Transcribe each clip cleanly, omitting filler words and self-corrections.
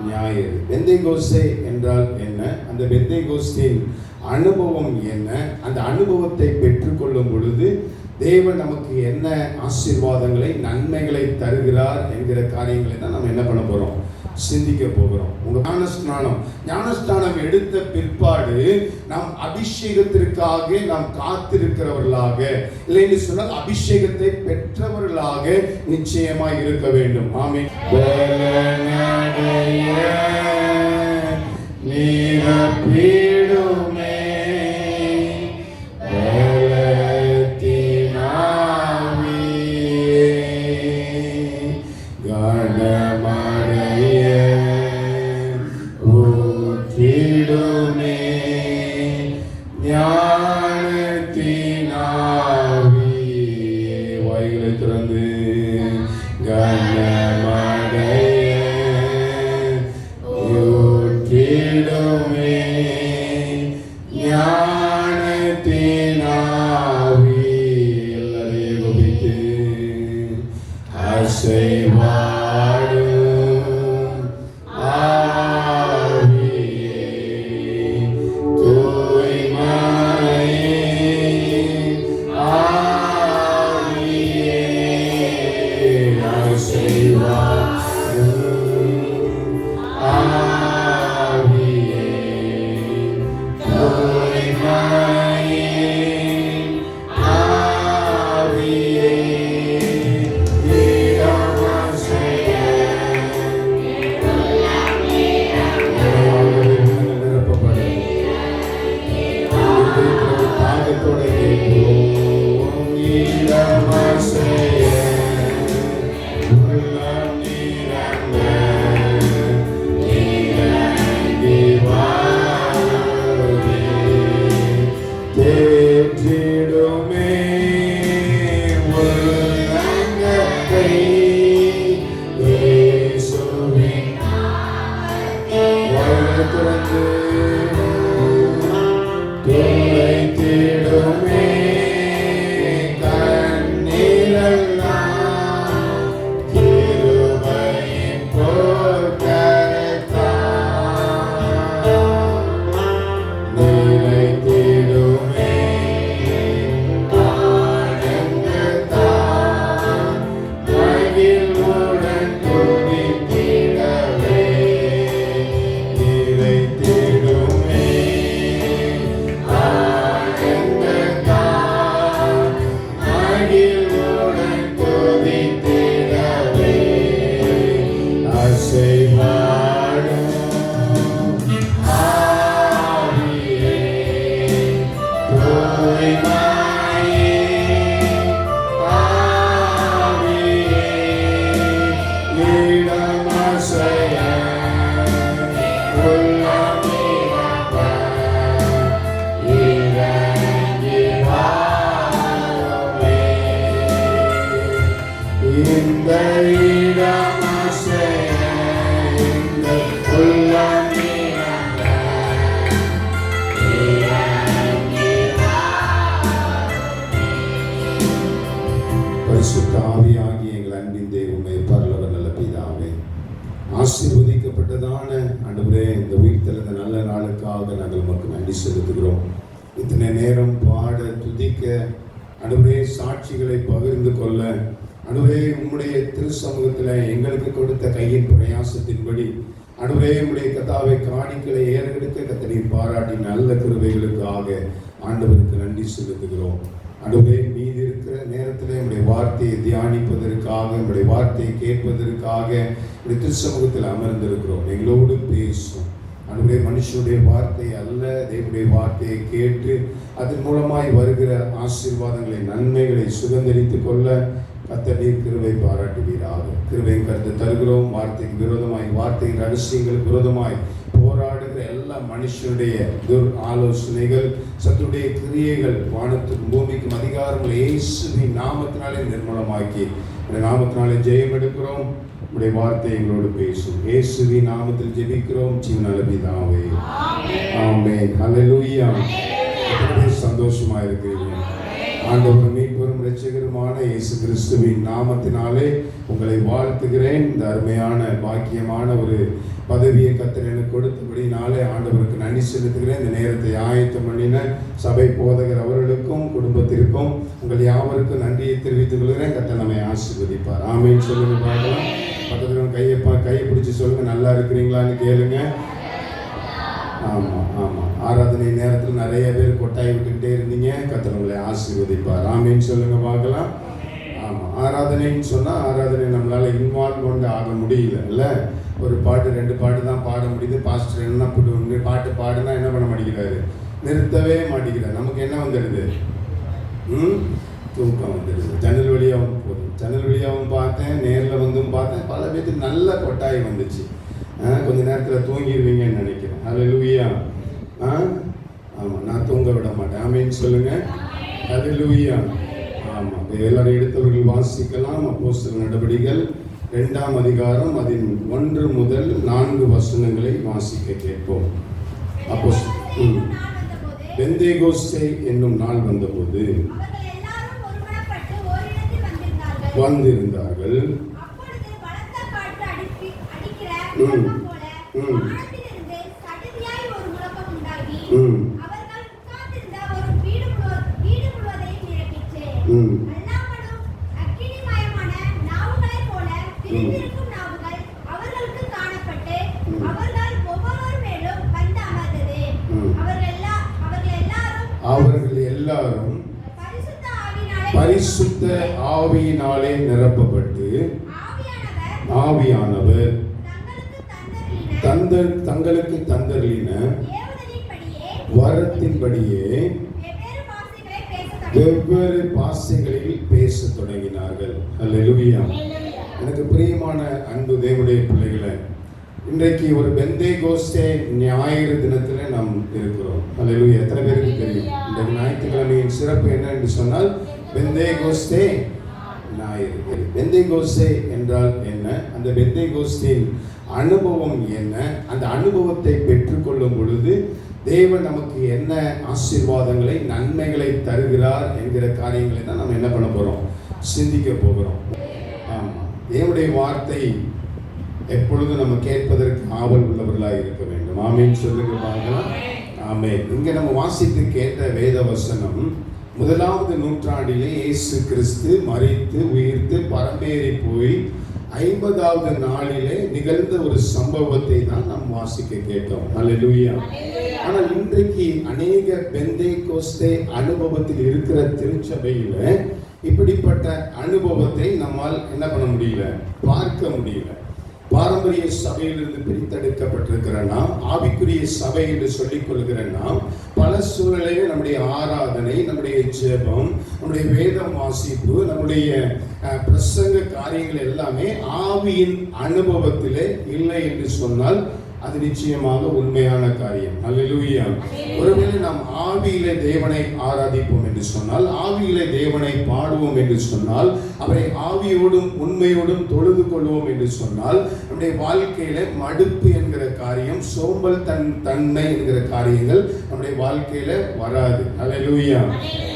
ஞாயிறு. பெந்தைகோஸ்தே என்றால் என்ன? அந்த பெந்தைகோஸ்தின் அனுபவம் என்ன? அந்த அனுபவத்தை பெற்றுக்கொள்ளும் பொழுது தேவன் நமக்கு என்ன ஆசீர்வாதங்களை, நன்மைகளை தருகிறார் என்கிற காரியங்களை தான் நம்ம என்ன பண்ண போகிறோம்? சிந்திக்க போகிறோம். உங்க ஞானஸ்நானம் எடுத்த பிற்பாடு நாம் அபிஷேகத்திற்காக நாம் காத்திருக்கிறவர்களாக, இல்லைன்னு சொன்னால் அபிஷேகத்தை பெற்றவர்களாக நிச்சயமாய் இருக்க வேண்டும். ஆமென். வாய்களை திறந்து ஊற்றிடுமே ஞானத்தின் ஆவி. எல்லாரையும் குபித்து அசைவாடும் ஆவியே தூய்மையே ஆவியே அசைவாடும் ஆவியே தூய்மையே ஆவியே ஆவியாகிய எங்கள் அன்பின் தெய்வமே, பரலோக நல்ல பிதாவே, ஆசீர்வதிக்கப்பட்டதான ஆண்டவரே, இந்த உயிர்த்தெழுந்த நல்ல நாளுக்காக நாங்கள் உமக்கு நன்றி செலுத்துகிறோம். இத்தனை நேரம் பாட, துதிக்க, ஆண்டவரே சாட்சிகளை பகிர்ந்து கொள்ள, ஆண்டவரே உம்முடைய திருச்சமூகத்தில் எங்களுக்கு கொடுத்த கையின் பிரயாசத்தின்படி ஆண்டவரே உம்முடைய கர்த்தாவை காணிக்கையை ஏறெடுக்க கர்த்தரை பாராட்டி நல்ல கிருபைகளுக்காக ஆண்டவருக்கு நன்றி செலுத்துகிறோம். ஆண்டவரே மீதி இருக்கிற நேரத்தில் உம்முடைய வார்த்தையை தியானிப்பதற்காக, உம்முடைய வார்த்தையை கேட்பதற்காக உம்முடைய திருச்சமூகத்தில் அமர்ந்திருக்கிறோம். எங்களோடு பேசும் ஆண்டவரே. மனுஷனுடைய வார்த்தை அல்ல, தேவனுடைய வார்த்தையை கேட்டு அதன் மூலமாய் வருகிற ஆசீர்வாதங்களை, நன்மைகளை சுதந்திரித்துக் கொள்ள கர்த்தர் கிருபை பாராட்டுவீராக. கிருபை கருத்து தருகிறோம். வார்த்தைக்கு விரோதமாய், வார்த்தையின் ரகசியங்களுக்கு விரோதமாய் போராடுகிற எல்லா மனுஷனுடைய ஆலோசனைகள், சத்துடைய கிரியைகள், வானத்துக்கும் பூமிக்கும் அதிகாரங்களை இயேசுவின் நாமத்தினாலே நிர்மூலமாக்கி நாமத்தினாலே ஜெயம் எடுக்கிறோம். உடைய வார்த்தை எங்களோடு பேசும். இயேசுவின் நாமத்தில் ஜெபிக்கிறோம் ஜீவனுள்ள பிதாவே, ஆமென். ஹல்லேலூயா. சந்தோஷமா இருக்கிறீங்க. ஆண்டவரும் மீட்பரும் இரட்சகருமான இயேசு கிறிஸ்துவின் நாமத்தினாலே உங்களை வாழ்த்துகிறேன். இந்த அருமையான பாக்கியமான ஒரு பதவியை கர்த்தர் எனக்கு கொடுத்தபடினாலே ஆண்டவருக்கு நன்றி செலுத்துகிறேன். இந்த நேரத்தை ஆயத்தம் பண்ணின சபை போதகர் அவர்களுக்கும் குடும்பத்திற்கும் உங்கள் யாவருக்கும் நன்றியை தெரிவித்துக் கொள்கிறேன். கர்த்தர் நம்மை ஆசீர்வதிப்பார். ஆமென் சொல்லுங்க பார்க்கலாம். பக்கத்தில் கையை பிடிச்சி சொல்லுங்க, நல்லா இருக்கிறீங்களான்னு கேளுங்க. ஆமாம் ஆராதனை நேரத்தில் நிறைய பேர் கொட்டாய் விட்டுக்கிட்டே இருந்தீங்க. கர்த்தர் உங்களை ஆசீர்வதிப்பார். ஆமென் சொல்லுங்க பார்க்கலாம். ஆமாம், ஆராதனைன்னு சொன்னால் ஆராதனை நம்மளால் இன்வால்வ்மெண்ட் ஆக முடியல. ஒரு பாட்டு 2 பாட்டு தான் பாட முடியுது. பாஸ்டர் என்ன பாட்டு பாடுனா என்ன பண்ண மாட்டேங்கிறாரு, நிறுத்தவே மாட்டேங்கிறார். நமக்கு என்ன வந்துடுது, தூக்கம் வந்துடுது. ஜன்னல் வழியாகவும் போதும், ஜன்னல் வழியாகவும் பார்த்தேன், நேரில் வந்தும் பார்த்தேன். பல பேருக்கு நல்ல கொட்டாய் வந்துச்சு. கொஞ்ச நேரத்தில் தூங்கிடுவீங்கன்னு நினைக்கிறேன். ஹல்லேலூயா. ஆமாம், நான் தூங்க விட மாட்டேன். ஆமென் சொல்லுங்க. ஹல்லேலூயா. ஆமாம், எல்லாரும் எடுத்தவர்கள் வாசிக்கலாம். அப்போஸ்தலர் நடபடிகள் 2ஆம் அதிகாரம் அதின் 1 முதல் 4 வசனங்களை வாசிக்க கேட்போம். பெந்தேகோஸ்தே என்னும் நாள் வந்தபோது வந்திருந்தார்கள். அவர்கள் எல்லாரும் பரிசுத்த ஆவியினாலே நிரப்பப்பட்டு ஆவியானவர் தங்களுக்கு தந்தரின வரத்தின்படியே வெவ்வேறு பாஷைகளில் பேசத் தொடங்கினார்கள். அல்லேலூயா. எனக்கு பிரியமான அன்பு தேவனுடைய பிள்ளைகளை, இன்றைக்கு ஒரு பெந்தேகோஸ்தே ஞாயிறு தினத்தில் நாம் இருக்கிறோம். அல்லேலூயா. எத்தனை பேருக்கு தெரியும் இந்த ஞாயிற்றுக்கிழமையின் சிறப்பு என்ன என்று சொன்னால் பெந்தேகோஸ்தே ஞாயிறு. பெந்தேகோஸ்தே என்றால் என்ன, அந்த பெந்தேகோஸ்தின் அனுபவம் என்ன, அந்த அனுபவத்தை பெற்றுக்கொள்ளும் பொழுது தேவன் நமக்கு என்ன ஆசீர்வாதங்களை நன்மைகளை தருகிறார் என்கிற காரியங்களை தான் நம்ம என்ன பண்ண போகிறோம், சிந்திக்க போகிறோம். ஆமாம், தேவனுடைய வார்த்தை எப்பொழுதும் நம்ம கேட்பதற்கு ஆவல் உள்ளவர்களாக இருக்க வேண்டும். ஆமென் சொல்லுங்க பார்க்கலாம். ஆமென். இங்கே நம்ம வாசித்து கேட்ட வேத வசனம் 1வது நூற்றாண்டிலே இயேசு கிறிஸ்து மரித்து உயிர்த்து பரமேறி போய் 50வது நாளிலே நிகழ்ந்த ஒரு சம்பவத்தை தான் நாம் வாசிக்க கேட்டோம். அல்லேலூயா. ஆனால் இன்றைக்கு அநேக பெந்தேகோஸ்தே அனுபவத்தில் இருக்கிற திருச்சபையில இப்படிப்பட்ட அனுபவத்தை நம்மால் என்ன பண்ண முடியல, பார்க்க முடியல. பாரம்பரிய சபையிலிருந்து பிரித்தெடுக்கப்பட்டிருக்கிற நாம், ஆவிக்குரிய சபை என்று சொல்லிக் கொள்கிற நாம், பல சூழ்நிலையில் நம்முடைய ஆராதனை, நம்முடைய ஜெபம், நம்முடைய வேதம் வாசிப்பு, நம்முடைய பிரசங்க காரியங்கள் எல்லாமே ஆவியின் அனுபவத்திலே இல்லை என்று சொன்னால் அது நிச்சயமாக உண்மையான காரியம். அல்லேலூயா. ஒருவேளை நாம் ஆவியிலே தேவனை ஆராதிப்போம் என்று சொன்னால், ஆவியிலே தேவனை பாடுவோம் என்று சொன்னால், அவரை ஆவியோடும் உண்மையோடும் தொழுது கொள்வோம் என்று சொன்னால், நம்முடைய வாழ்க்கையில மடுப்பு என்கிற காரியம், சோம்பல் தன்மை என்கிற காரியங்கள் நம்முடைய வாழ்க்கையில வராது. அல்லேலூயா.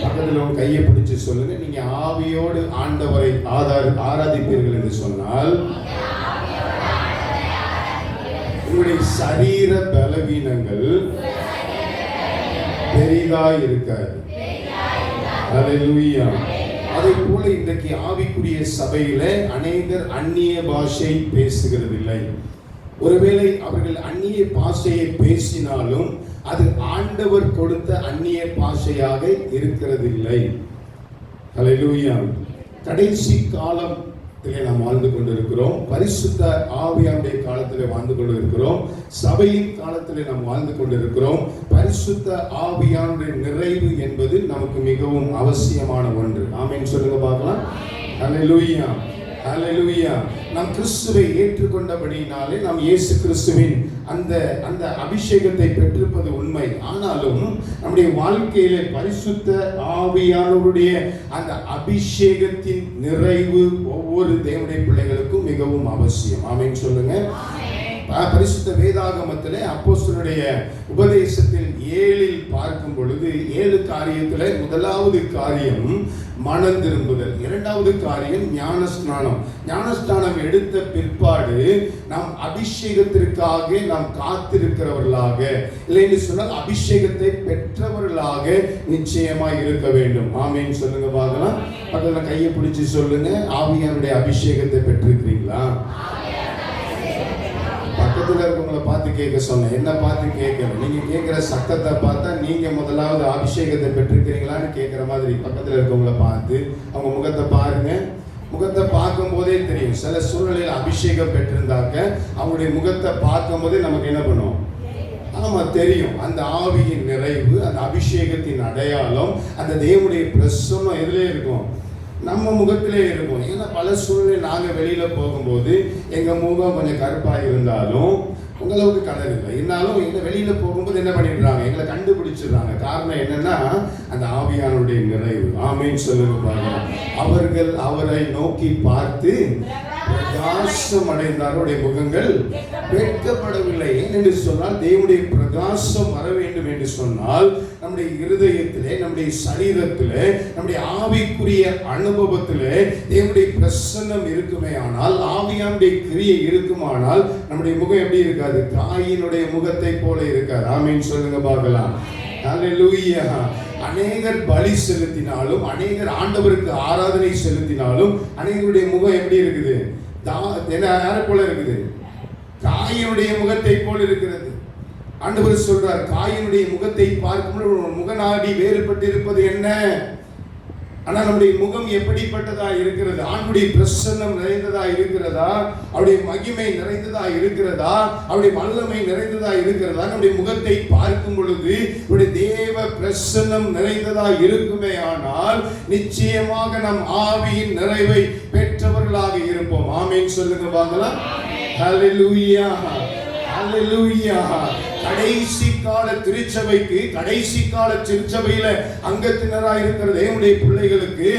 பக்கத்தில் உங்க கையை பிடிச்சு சொல்லுங்க, நீங்க ஆவியோடு ஆண்டவரை ஆராதிப்பீர்கள் என்று சொன்னால் உங்களுடைய சரீர பலவீனங்கள் பெரிதாய் இருக்காது. அல்லேலூயா. அதை போல இன்றைக்கு ஆவிக்குரிய சபையில அநேகர் அந்நிய பாஷை பேசுகிறதில்லை. ஒருவேளை அவர்கள் அந்நிய பாஷையை பேசினாலும் அது ஆண்டவர் கொடுத்த அந்நிய பாஷையாக இருக்கிறதில்லை. அல்லேலூயா. கடைசி காலம் நாம் வாழ்ந்து கொண்டிருக்கிறோம். பரிசுத்த ஆவியானுடைய காலத்தில் வாழ்ந்து கொண்டிருக்கிறோம். சபையின் காலத்தில் நாம் வாழ்ந்து கொண்டிருக்கிறோம். பரிசுத்த ஆவியானுடைய நிறைவு என்பது நமக்கு மிகவும் அவசியமான ஒன்று. ஆமென் சொல்லுங்க பார்க்கலாம். அல்லேலூயா. ஹல்லேலூயா. நாம் கிறிஸ்துவை ஏற்றுக்கொண்டபடியினாலே நாம் இயேசு கிறிஸ்துவின் அந்த அபிஷேகத்தை பெற்றிருப்பது உண்மை. ஆனாலும் நம்முடைய வாழ்க்கையிலே பரிசுத்த ஆவியானவருடைய அந்த அபிஷேகத்தின் நிறைவு ஒவ்வொரு தேவனுடைய பிள்ளைகளுக்கும் மிகவும் அவசியம். ஆமென் சொல்லுங்க. பரிசுத்த வேதாகமத்திலே அப்போஸ்தலருடைய உபதேசத்தில் 7 பார்க்கும் பொழுது 7 காரியத்திலே முதலாவது காரியம் மனம் திரும்புதல், இரண்டாவது காரியம் ஞானஸ்நானம். ஞானஸ்நானம் எடுத்த பிற்பாடு நாம் அபிஷேகத்திற்காக நாம் காத்திருக்கிறவர்களாக, இல்லைன்னு சொன்னால் அபிஷேகத்தை பெற்றவர்களாக நிச்சயமாய் இருக்க வேண்டும். ஆமேன்னு சொல்லுங்க பார்க்கலாம். பக்கத்துல கையை பிடிச்சு சொல்லுங்க, ஆவியானுடைய அபிஷேகத்தை பெற்றிருக்கிறீங்களா? பக்கத்துல இருக்கவங்களை பார்த்து கேட்க சொன்னேன், என்ன பார்த்து கேட்கணும். நீங்க கேட்கிற சத்தத்தை பார்த்தா நீங்க முதலாவது அபிஷேகத்தை பெற்றிருக்கிறீங்களான்னு கேட்கிற மாதிரி பக்கத்துல இருக்கவங்களை பார்த்து அவங்க முகத்தை பாருங்க. முகத்தை பார்க்கும் போதே தெரியும். சில சூழ்நிலையில் அபிஷேகம் பெற்றிருந்தாக்க அவங்களுடைய முகத்தை பார்க்கும் போதே நமக்கு என்ன பண்ணும்? ஆமா, தெரியும். அந்த ஆவியின் நிறைவு, அந்த அபிஷேகத்தின் அடையாளம், அந்த தேவனுடைய பிரசன்னம் எதுல இருக்கும்? நம்ம முகத்திலே இருக்கும். ஏன்னா பல சூழ்நிலை நாங்கள் வெளியில போகும்போது எங்க முகம் கொஞ்சம் கருப்பாக இருந்தாலும் உங்களவுக்கு கலர் இல்லை, இருந்தாலும் எங்க வெளியில போகும்போது என்ன பண்ணிடுறாங்க? எங்களை கண்டுபிடிச்சிடுறாங்க. காரணம் என்னன்னா அந்த ஆவியானுடைய நிறைவு. ஆமேன்னு சொல்லுங்க பாருங்க. அவர்கள் அவரை நோக்கி பார்த்து பிரகாசம் அடைந்தாருடைய முகங்கள் வெட்கப்படவில்லை. ஏனென்று சொன்னால் தேவனுடைய பிரகாசம் வர வேண்டும் என்று சொன்னால் நம்முடைய இருதயத்திலே, நம்முடைய சரீரத்திலே, நம்முடைய ஆவிக்குரிய அனுபவத்திலே தேவனுடைய பிரசன்னம் இருக்குமே ஆனால், ஆவியானுடைய கிரியை இருக்குமானால் நம்முடைய முகம் எப்படி இருக்காது? காயினுடைய முகத்தை போல இருக்காது. ஆமீன் சொல்லுங்க பார்க்கலாம். ஹல்லேலூயா. அநேகர் பலி செலுத்தினாலும், அநேகர் ஆண்டவருக்கு ஆராதனை செலுத்தினாலும் அநேகருடைய முகம் எப்படி இருக்குது? யாரை போல இருக்குது? காயினுடைய முகத்தை போல இருக்கிறது. ஆண்டவர் சொல்றார், காயினுடைய முகத்தை பார்க்கும் முகநாடி வேறுபட்டு இருப்பது என்ன? ஆனால் நம்முடைய முகம் எப்படிப்பட்டதா இருக்கிறது? ஆண்டுடைய பிரசன்னம் நிறைந்ததா இருக்கிறதா? அவருடைய மகிமை நிறைந்ததா இருக்கிறதா? அவருடைய வல்லமை நிறைந்ததா இருக்கிறதா? நம்முடைய முகத்தை பார்க்கும் பொழுது அவருடைய தேவ பிரசன்னம் நிறைந்ததா இருக்குமே ஆனால் நிச்சயமாக நம் ஆவியின் நிறைவை பெற்றவர்களாக இருப்போம். ஆமென் சொல்லுங்க பார்க்கலாம். ஹல்லேலூயா, ஹல்லேலூயா. கடைசி கால திருச்சபைக்கு, கடைசி கால திருச்சபையில அங்கத்தினராக இருக்கிற தேவனுடைய பிள்ளைகளுக்கு,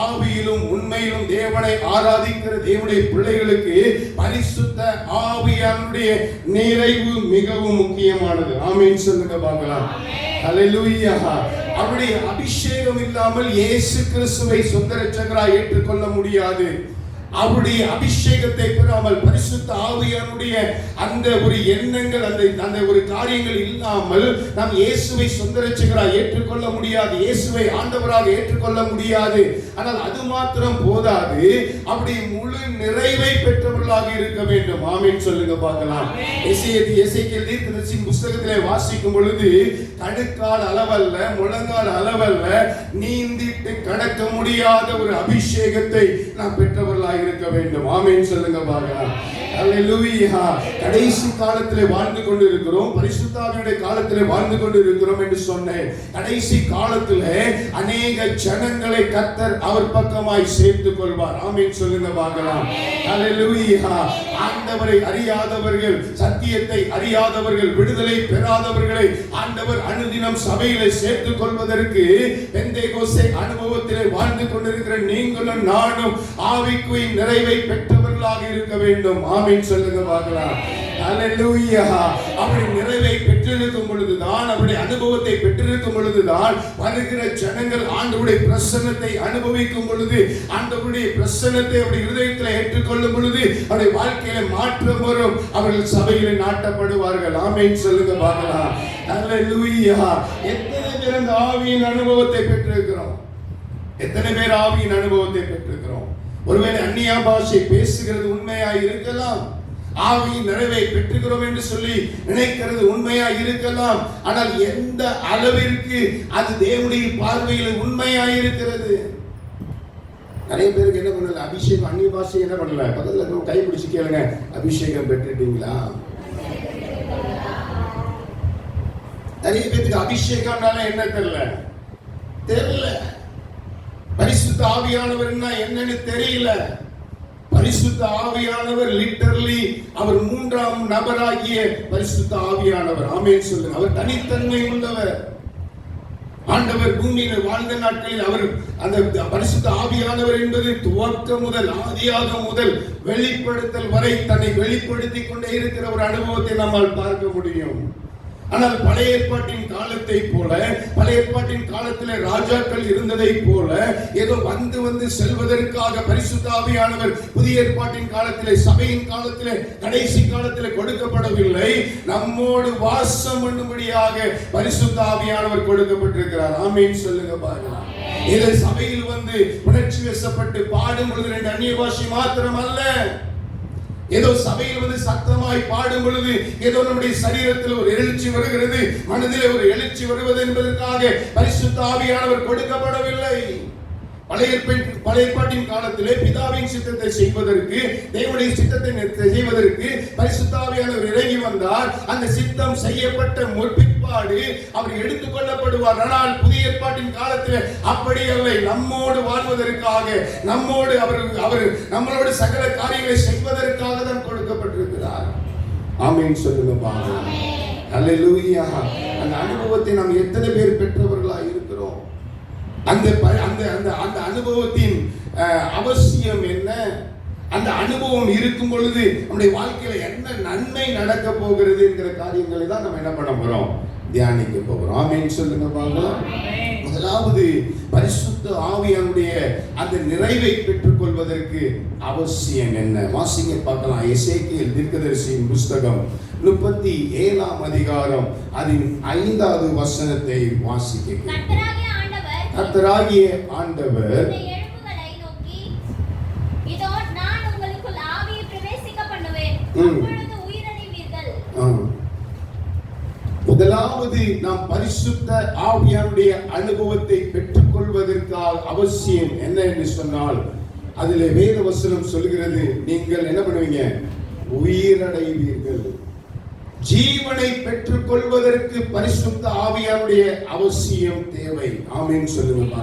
ஆவியிலும் உண்மையிலும் தேவனை ஆராதிக்கிற தேவனுடைய பிள்ளைகளுக்கு பரிசுத்த ஆவியானுடைய நிறைவு மிகவும் முக்கியமானது. ஆமென் சொல்லுங்க பார்க்கலாம். ஹல்லேலூயா. அவருடைய அபிஷேகம் இல்லாமல் இயேசு கிறிஸ்துவை சொந்த இரட்சகராய் ஏற்றுக்கொள்ள முடியாது. அவருடைய அபிஷேகத்தை பெறாமல், பரிசுத்த ஆவியானுடைய அந்த ஒரு எண்ணங்கள், அந்த ஒரு காரியங்கள் இல்லாமல் நாம் இயேசுவை சொந்த இரட்சகராக ஏற்றுக்கொள்ள முடியாது. இயேசுவை ஆண்டவராக ஏற்றுக்கொள்ள முடியாது. ஆனால் அது மாத்திரம் போதாது, அப்படி முழு நிறைவை பெற்றவர்களாக இருக்க வேண்டும். ஆமென் சொல்லுங்க பார்க்கலாம். எசேக்கியேல் தீர்க்கதரிசியின் புத்தகத்திலே வாசிக்கும் பொழுது கணுக்கால் அளவல்ல, முழங்கால் அளவல்ல, நீந்திட்டு கடக்க முடியாத ஒரு அபிஷேகத்தை நாம் பெற்றவர்களாக இருக்க வேண்டும். ஆமென் சொல்லுங்க பார்க்கலாம். ஹல்லேலூயா. கடைசி காலத்திலே வாழ்ந்து கொண்டிருக்கிறோம், பரிசுத்த ஆவியுடைய காலத்திலே வாழ்ந்து கொண்டிருக்கிறோம் என்று சொன்னேன். கடைசி காலத்திலே அநேக ஜனங்களை கர்த்தர் அவர் பக்கமாய் சேர்த்துக் கொள்வார். ஆமென் சொல்லுங்க பார்க்கலாம். ஹல்லேலூயா. ஆண்டவரை அறியாதவர்கள், சத்தியத்தை அறியாதவர்கள், விடுதலை பெறாதவர்களை ஆண்டவர் அனுதினம் சபையிலே சேர்த்துக் கொள்வதற்கு பெந்தேகோஸ்தே அனுபவத்திலே வாழ்ந்து கொண்டிருக்கிற நீங்களும் நானும் ஆவிக்குரிய நிறைவை பெற்றவர்களாக இருக்க வேண்டும். ஆமென் சொல்லுங்க பார்க்கலாம். ஹல்லேலூயா. அவருடைய நிறைவை பெற்றிருக்கும் பொழுதுதான், அவருடைய அனுபவத்தை பெற்றிருக்கும் பொழுதுதான் வருகிற ஜனங்கள் ஆண்டவருடைய பிரசன்னத்தை அனுபவிக்கும் பொழுது, ஆண்டவருடைய பிரசன்னத்தை அவருடைய இதயத்தில் ஏற்றுக்கொள்ளும் பொழுது அவருடைய வாழ்க்கையில மாற்றம் வரும். அவர்கள் சபையில் நாட்டப்படுவார்கள். ஆமென் சொல்லுங்க பார்க்கலாம். ஹல்லேலூயா. எத்தனை பேர் அந்த ஆவியின் அனுபவத்தை பெற்றிருக்கிறோம்? எத்தனை பேர் ஆவியின் அனுபவத்தை பெற்றிருக்கிறோம்? ஒருவேளை அந்நிய பாஷை பேசுகிறது உண்மையாய் இருக்கலாம், ஆவியின் நிறைவை பெற்றுகிறோம் என்று சொல்லி நினைக்கிறது உண்மையாய் இருக்கலாம். ஆனால் எந்த அளவிற்கு அது தேவனுடைய பார்வையில் உண்மையாய் இருக்கிறது? நிறைய பேருக்கு என்ன பண்ணல, அபிஷேகம் அந்நிய பாஷை என்ன பண்ணல, பக்கத்துல கை பிடிச்சு கேளுங்க, அபிஷேகம் பெற்றுட்டீங்களா? நிறைய பேருக்கு அபிஷேகம்னால என்ன தெரியல. பரிசுத்த ஆவியானவர் என்னன்னு தெரியல. பரிசுத்த ஆவியானவர் லிட்டரலி அவர் மூன்றாம் நபராகிய பரிசுத்த ஆவியானவர். ஆமென் சொல்லுங்க. அவர் தனித்தன்மை உள்ளவர். ஆண்டவர் பூமியில வாழ்ந்த நாட்களில் அவர் அந்த பரிசுத்த ஆவியானவர் என்பது துவக்கம் முதல் ஆதியாக முதல் வெளிப்படுத்தல் வரை தன்னை வெளிப்படுத்திக் கொண்டே இருக்கிற ஒரு அனுபவத்தை நம்மால் பார்க்க முடியும். ஆனால் பழைய ஏற்பாட்டின் காலத்தை போல, பழைய ஏற்பாட்டின் காலத்திலே ராஜாக்கள் இருந்ததை போல ஏதோ வந்து வந்து செல்வதற்காக பரிசுத்த ஆவியானவர் புதிய ஏற்பாட்டின் காலத்திலே, சபையின் காலத்திலே, கடைசி காலத்திலே கொடுக்கப்படவில்லை. நம்மோடு வாசம் பண்ணும்படியாக பரிசுத்த ஆவியானவர் கொடுக்கப்பட்டிருக்கிறார். ஆமென் சொல்லுங்க பாருங்க. இது சபையில் வந்து உணர்ச்சி வசப்பட்டு பாடும் பொழுது 2 அந்நிய பாஷை மாத்திரம் அல்ல, ஏதோ சபையில் வந்து சத்தமாய் பாடும் பொழுது ஏதோ நம்முடைய சரீரத்தில் ஒரு எழுச்சி வருகிறது, மனதிலே ஒரு எழுச்சி வருவது என்பதற்காக பரிசுத்த ஆவியானவர் கொடுக்கப்படவில்லை. பழைய ஏற்பாட்டின் காலத்திலே பிதாவின் சித்தத்தை செய்வதற்கு, தேவனுடைய சித்தத்தை செய்வதற்கு பரிசுத்த ஆவியானவர் இறங்கி வந்தார். அந்த சித்தம் செய்யப்பட்ட முற்பிற்பாடு அவர் எடுத்துக் கொள்ளப்படுவார். ஆனால் புதிய ஏற்பாட்டின் காலத்தில் அப்படி அல்ல. நம்மோடு வாழ்வதற்காக, நம்மோடு அவர் நம்மளோட சகல காரியங்களை செய்வதற்காக தான் கொடுக்கப்பட்டிருக்கிறார். ஆமென் சொல்லுங்க பாருங்க. ஹல்லேலூயா. அந்த அனுபவத்தை நாம் எத்தனை பேர் பெற்றவர்களாக இருக்கிறோம்? அந்த அனுபவத்தின் அவசியம் என்ன? அந்த அனுபவம் இருக்கும் பொழுது நம்முடைய வாழ்க்கையில என்ன நன்மை நடக்க போகிறது என்கிற காரியங்களை தான் நம்ம என்ன பண்ண போறோம்? தியானிக்க போகிறோம். ஆமென் சொல்லுங்க பாருங்க. முதலாவது பரிசுத்த ஆவியானுடைய அந்த நிறைவை பெற்றுக் கொள்வதற்கு அவசியம் என்ன? வாசிங்க பார்க்கலாம். எசேக்கியேல் தீர்க்கதரிசியின் புஸ்தகம் 37ஆம் அதிகாரம் அதின் 5வது வசனத்தை வாசிக்க. கர்த்தராகிய ஆண்டவர் இந்த எலும்புகளை நோக்கி, இதோ நான் உங்களுக்குள் ஆவியை பிரவேசிக்க பண்ணுவேன், அப்பொழுது உயிரடைவீர்கள். முதலாவது நாம் பரிசுத்த ஆவியானுடைய அனுபவத்தை பெற்றுக் கொள்வதற்காக அவசியம் என்ன என்று சொன்னால், அதிலே வேத வசனம் சொல்கிறது, நீங்கள் என்ன பண்ணுவீங்க? உயிரடைவீர்கள். ஜீவனை பெற்றுக் கொள்வதற்கு பரிசுத்த ஆவியானுடைய அவசியம் தேவை. ஆமென் சொல்லுங்க.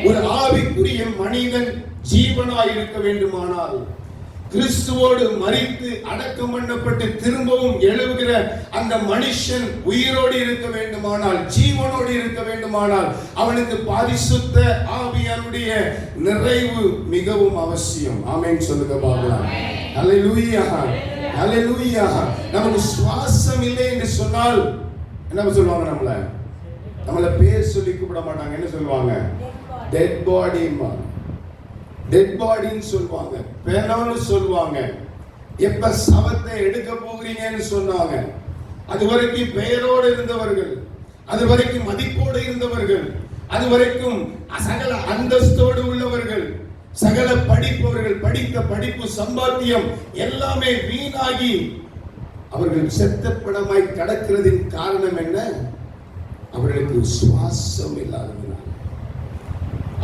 ஒரு ஆவிக்குரிய மனிதன் ஜீவனாய் இருக்க வேண்டுமானால், கிறிஸ்துவோடு மரித்து அடக்கம் பண்ணப்பட்டு திரும்பவும் எழுகிற அந்த மனுஷன் உயிரோடு இருக்க வேண்டுமானால், ஜீவனோடு இருக்க வேண்டுமானால், அவனுக்கு பரிசுத்த ஆவியானுடைய நிறைவு மிகவும் அவசியம். ஆமென் சொல்லுங்க பாக்கலாம். ஹல்லேலூயா, ஹல்லேலூயா. நமக்கு சுவாசம் இல்லை என்று சொன்னால் என்ன சொல்லுவாங்க? நம்மள பேர் சொல்லி கூப்பிட மாட்டாங்க. என்ன சொல்லுவாங்க? Dead body. டெட் பாடின்னு சொல்லுவாங்க, பேனோன்னு சொல்லுவாங்க. எப்ப சவத்தை எடுக்க போகிறீங்கன்னு சொன்னாங்க, அது வரைக்கும் பெயரோடு இருந்தவர்கள், அது வரைக்கும் மதிப்போடு இருந்தவர்கள், அது வரைக்கும் சகல அந்தஸ்தோடு உள்ளவர்கள், சகல படிப்பவர்கள், படித்த படிப்பு சம்பாத்தியம் எல்லாமே வீணாகி அவர்கள் செத்த படமாய் கடக்கிறதின் காரணம் என்ன? அவர்களுக்கு சுவாசம் இல்லாததுனால்.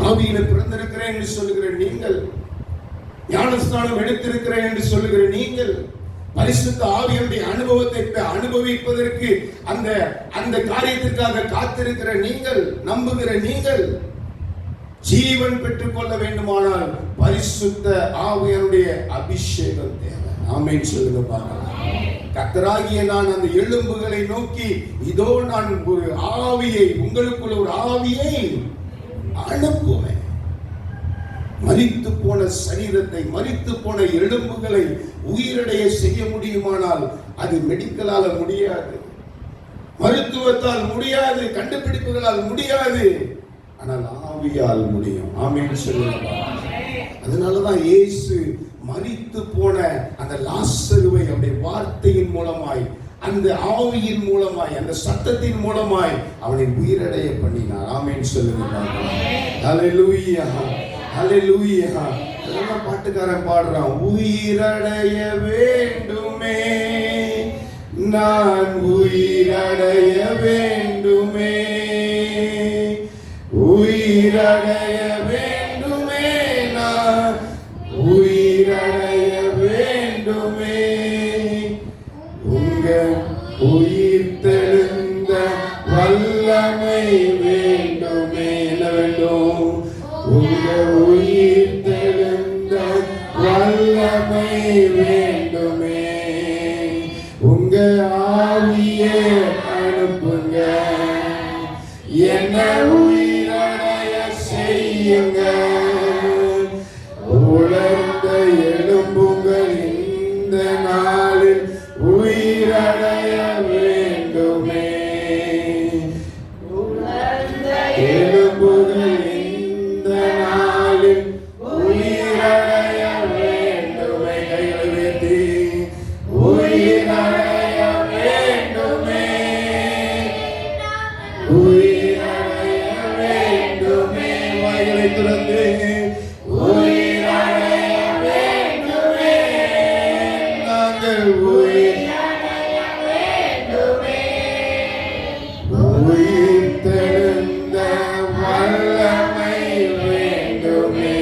ஆவியில பிறந்திருக்கிறேன் என்று சொல்லுகிற நீங்கள், ஞானஸ்நானம் எடுத்திருக்கிறேன் என்று சொல்லுகிற நீங்கள், பரிசுத்த ஆவியுடைய அனுபவத்தை அனுபவிப்பதற்கு அந்த காரியத்திற்காக காத்திருக்கிற நீங்கள், நம்புகிற நீங்கள், ஜீவன் பெற்றுக் கொள்ள வேண்டுமானால் பரிசுத்த ஆவியுடைய அபிஷேகம் தேவை. ஆமென் சொல்லுங்க பாருங்க. கர்த்தராகிய நான் அந்த எலும்புகளை நோக்கி, இதோ நான் ஒரு ஆவியை, உங்களுக்குள்ள ஒரு ஆவியை அனுப்புவேன். மரித்து போன சரீரத்தை, மரித்து போன எலும்புகளை உயிரடைய செய்ய முடியுமானால் அது மெடிக்கலால முடியாது, மருத்துவத்தால் முடியாது, கண்டுபிடிப்புகளால் முடியாது, ஆனால் ஆவியால் முடியும். ஆமென் சொல்லுங்க. அதனாலதான் இயேசு மரித்து போன அந்த லாசருவை அவருடைய வார்த்தையின் மூலமாய், அந்த ஆவியின் மூலமாய், அந்த சத்தத்தின் மூலமாய் அவனை உயிரடைய பண்ணினார். ஆமென் சொல்லுங்க. ஹல்லேலூயா, ஹல்லேலூயா. அதெல்லாம் பாட்டுக்காரன் பாடுறான். உயிரடைய வேண்டுமே, நான் உயிரடைய வேண்டுமே, உயிரடைய வேண்டுமே, நான் உயிரடைய வேண்டுமே, உங்க உயிர் தெழுந்த வல்லமை வேண்டுமே. என்ன வேண்டும்? உங்க உயிர் தெழுந்த வல்லமை வேண்டுமே, உங்க ஆவியை அனுப்புங்க, என்ன வேண்டுமே. எலும்புகள் இந்த நாளில் உயிரடைய வேண்டுமே. கைகளை உயர்த்தி உயிரடைய வேண்டுமே, உயிரடைய வேண்டுமே. வாய்களை திறந்து உயிரடைய வேண்டுமே, நாங்கள் உயிரடைய வேண்டுமே. உயிர்த்தெழுந்த வல்லமை வேண்டுமே,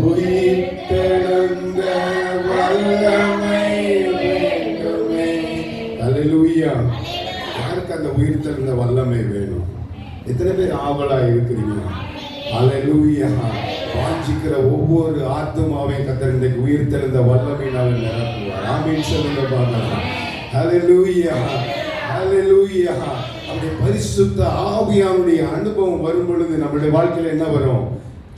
உயிர்த்தெழுந்த வல்லமை வேண்டுமே. அல்லேலூயா. யாருக்கு அந்த உயிர்த்தெழுந்த வல்லமை வேணும்? எத்தனை பேர் ஆவலா இருக்கிறீங்க? அல்லேலூயா. வாஞ்சிக்கிற ஒவ்வொரு ஆத்துமாவை கர்த்தர் இன்றைக்கு உயிர்த்தெழுந்த வல்லமையினால நிரப்புவார். ஆமென் சொல்லுங்க பார்க்கலாம். அல்லேலூயா, அல்லேலூயா. அப்படி பரிசுத்த ஆவியானுடைய அனுபவம் வரும் பொழுது நம்முடைய வாழ்க்கையில என்ன வரும்?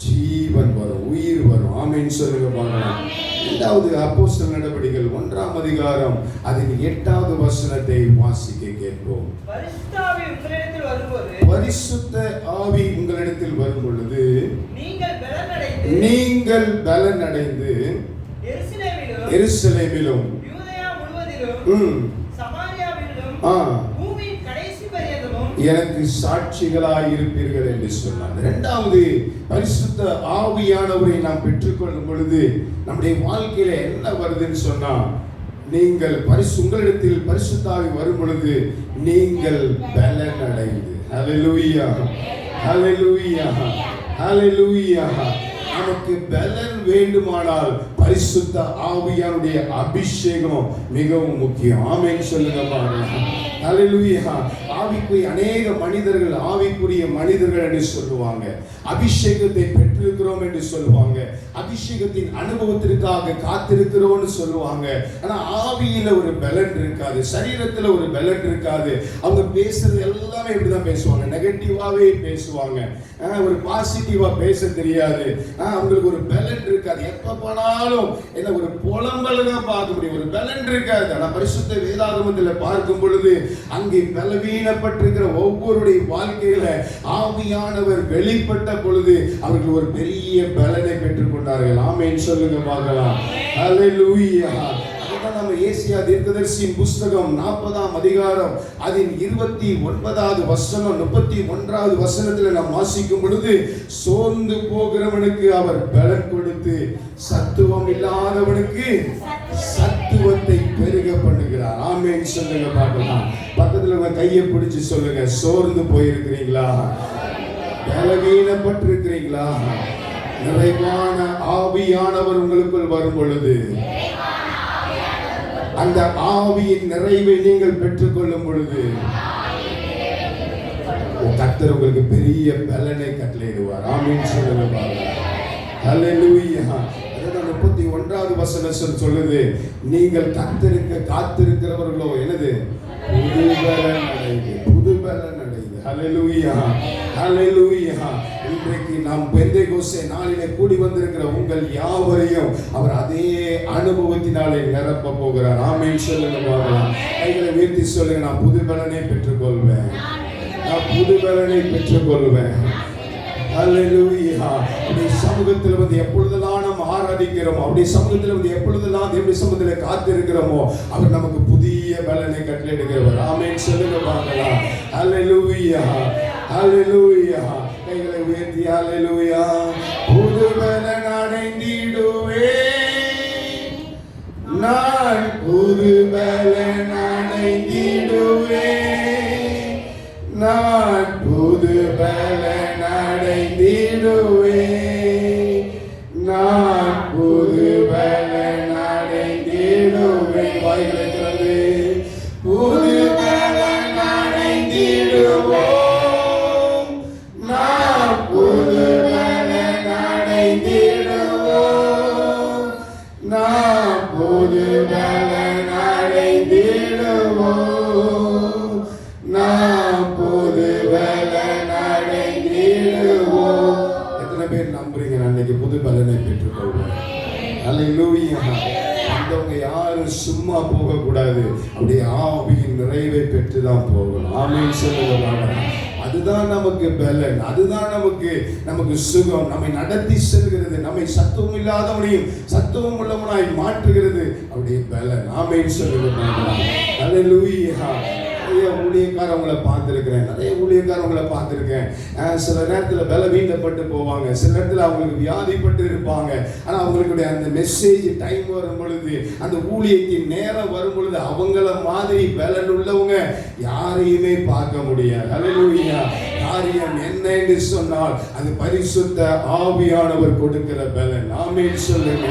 ஜீவன் வரும், உயிர் வரும். ஆமென் சொல்லுங்க பார்க்கலாம். இரண்டாவது அப்போஸ்தலர் நடவடிக்கைகள் 1ஆம் அதிகாரம் அதின் 8வது வசனத்தை வாசிக்க கேட்போம். பரிசுத்த ஆவி உங்களிடத்தில் வரும் பொழுது நீங்கள் பலனடைந்து எருசலேமிலும் எனக்கு சாட்சிகளாய் இருப்பீர்கள் என்று சொன்னார். இரண்டாவது, பரிசுத்த ஆவியானவரை நாம் பெற்றுக்கொள்ளும் பொழுது நம்முடைய வாழ்க்கையில என்ன வருதுன்னு சொன்னா, நீங்கள் உங்களிடத்தில் பரிசுத்த ஆவி வரும் பொழுது நீங்கள் பலன் அடைந்து. ஹல்லேலூயா, ஹல்லேலூயா, ஹல்லேலூயா. நமக்கு பலன் வேண்டுமானால் பரிசுத்த ஆவியானுடைய அபிஷேகம் மிகவும் முக்கியம். ஆமென் சொல்லுங்க பாருங்க. ஹல்லேலூயா. ஆவிக்குரிய அநேக மனிதர்கள் ஆவிக்குரிய மனிதர்கள் என்று சொல்லுவாங்க. அபிஷேகத்தை பெற்றிருக்கிறோம் என்று சொல்லுவாங்க. அபிஷேகத்தின் அனுபவத்திற்காக காத்திருக்கிறோம்னு சொல்லுவாங்க. ஆனா ஆவியில ஒரு பலன் இருக்காது, சரீரத்துல ஒரு பலன் இருக்காது. அவங்க பேசுறது எல்லாமே இப்படிதான் பேசுவாங்க, நெகட்டிவாவே பேசுவாங்க. ஒரு பாசிட்டிவா பேச தெரியாது. அவங்களுக்கு ஒரு பலன் இருக்காது. எப்ப போனாலும் என்ன ஒரு புலம்பல் தான் பார்க்க முடியும், ஒரு பலன் இருக்காது. ஆனா பரிசுத்த வேதாகமத்தில் பார்க்கும் பொழுது அங்கே பலவீனப்பட்டிருக்கிற ஒவ்வொருடைய வாழ்க்கையில ஆவியானவர் வெளிப்பட்ட பொழுது அவர்கள் ஒரு பெரிய பலனை பெற்றுக் கொண்டார்கள். ஆமென் சொல்லுங்க பார்க்கலாம். ஹல்லேலூயா. நம்ம ஏசியா தீர்க்கதரிசியின் புஸ்தகம் 40ஆம் அதிகாரம் அதின் 29வது வசனம் 31வது வசனத்தில் நாம் வாசிக்கும் பொழுது, சோர்ந்து போகிறவனுக்கு அவர் பலன் கொடுத்து சத்துவம் இல்லாதவனுக்கு சத்துவத்தை பெருக பண்ணுகிறார். ஆமென் சொல்லுங்க பார்க்கலாம். பக்கத்துல உங்க கையை பிடிச்சு சொல்லுங்க, சோர்ந்து போயிருக்கிறீங்களா? பலவீனப்பட்டிருக்கிறீங்களா? நிறைவான ஆவியானவர் உங்களுக்குள் வரும் பொழுது, அந்த ஆவியின் நிறைவை நீங்கள் பெற்றுக்கொள்ளும் பொழுது கர்த்தர் உங்களுக்கு பெரிய பலனை கட்டளையிடுவார். ஆமென் சொல்லுங்க. ஹல்லேலூயா. அதுதான் 31வது வசனம் சொல்லுது, நீங்கள் கர்த்தருக்கு காத்திருக்கிறவர்களோ என்னது? புது பலன் அடைந்து, புது பலன் அடைந்து. ஹல்லேலூயா, ஹல்லேலூயா. இன்றைக்கு நாம் பெந்தேகோஸ்தே நாளிலே கூடி வந்திருக்கிற உங்கள் யாவரையும் அவர் அதே அனுபவத்தினாலே நிரப்ப போகிறார். ஆமென் சொல்லுங்க பார்க்கலாம். கைகளை உயர்த்தி சொல்லுங்க, நான் புது பலனை பெற்றுக்கொள்வேன், நான் புது பலனை பெற்றுக்கொள்வேன். ஹல்லேலூயா. அப்படி சமூகத்தில் வந்து எப்பொழுதெல்லாம் நாம் ஆராதிக்கிறோமோ, அப்படி சமூகத்தில் வந்து எப்பொழுதெல்லாம் தேவனுடைய சமூகத்தில் காத்திருக்கிறோமோ அவர் நமக்கு புதிய பலனை கட்டளையிடுகிறவர். ஆமென் சொல்லுங்க பார்க்கலாம். ஹல்லேலூயா, ஹல்லேலூயா. கைகளை உயர்த்தி ஹல்லேலூயா. புது பலன் அடைந்திடுவேன், நான் புது பலன் அடைந்திடுவேன், நான் புது பலன் அடைந்திடுவேன், நான் புது பலன் அடைந்திடுவேன். வாய்களை திறந்து புது பலன் அடைந்திடுவோம், நான் புது பலன் அடைந்திடுவோம், நான் புது பலன் அடைந்திடுவோம், நாம் புது பலன் அடைந்திடுவோம். எத்தனை பேர் நம்புறீங்க அன்னைக்கு புது பலனை பெற்றுக்கொள்வோம்? ஹல்லேலூயா. வந்தவங்க யாரும் சும்மா போக கூடாது, அப்படியே ஆவியின் நிறைவை பெற்று தான் போகணும். ஆமென் சொல்லுங்க. அதுதான் நமக்கு பலன், அதுதான் நமக்கு சுகம், நம்மை நடத்தி செல்கிறது, நம்மை சத்துவம் இல்லாதவனையும் சத்துவம் உள்ளவனாய் மாற்றுகிறது. அப்படியே பலன். ஆமென் சொல்லுங்க. ஹல்லேலூயா. நிறைய ஊழியக்காரவங்களை பார்த்துருக்கிறேன், நிறைய ஊழியக்காரவங்களை பார்த்துருக்கேன். சில நேரத்தில் பலவீனப்பட்டு போவாங்க, சில நேரத்தில் அவங்களுக்கு வியாதிப்பட்டு இருப்பாங்க. ஆனால் அவங்களுடைய அந்த மெசேஜ் டைம் வரும் பொழுது, அந்த ஊழியத்தின் நேரம் வரும் பொழுது அவங்கள மாதிரி பலன் உள்ளவங்க யாரையுமே பார்க்க முடியாது. ஹல்லேலூயா. காரியம் என்ன என்று சொன்னால் அது பரிசுத்த ஆவியானவர் கொடுக்கிற பலன். ஆமென் சொல்லுங்க.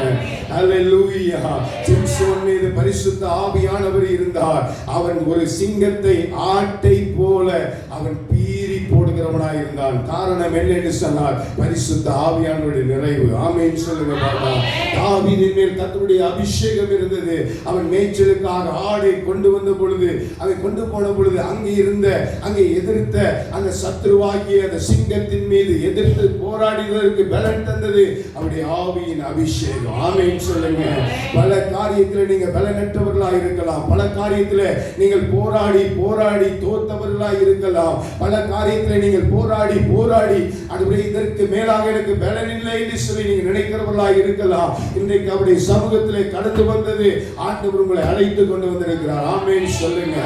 ஹல்லேலூயா. சிம்சோன் மீது பரிசுத்த ஆவியானவர் இருந்தார். அவன் ஒரு சிங்கத்தை ஆட்டை போல அவன் பீறி போடுகிறவனாய் இருந்தான். காரணம் என்ன என்று சொன்னால் பரிசுத்த ஆவியானவருடைய நிறைவு. ஆமென் சொல்லுங்க. தாவீதின் மேல் கர்த்தருடைய அபிஷேகம் இருந்தது. அவன் மேய்ச்சலுக்காக ஆடை கொண்டு வந்த பொழுது, அதை கொண்டு போன பொழுது அங்கே எதிர்த்த அந்த சத்ருவாகிய அந்த சிங்கத்தின் மீது எதிர்த்து போராடுவதற்கு பலன் தந்தது அவருடைய ஆவியின் அபிஷேகம். ஆமென் சொல்லுங்க. பல காரியத்தில் நீங்க பலனற்றவர்களாக இருக்கலாம், பல காரியத்தில் நீங்கள் போராடி தோத்தவர்களாக இருக்கலாம், பல காரியத்தில் நீங்கள் போராடி அதுவே இதற்கு மேலாக எனக்கு பலன் இல்லை என்று சொல்லி நீங்க நினைக்கிறவர்களாக இருக்கலாம். இன்றைக்கு அவருடைய சமூகத்திலே கடந்து வந்தது ஆண்டவர் உங்களை அழைத்து கொண்டு வந்திருக்கிறார். ஆமென் சொல்லுங்க.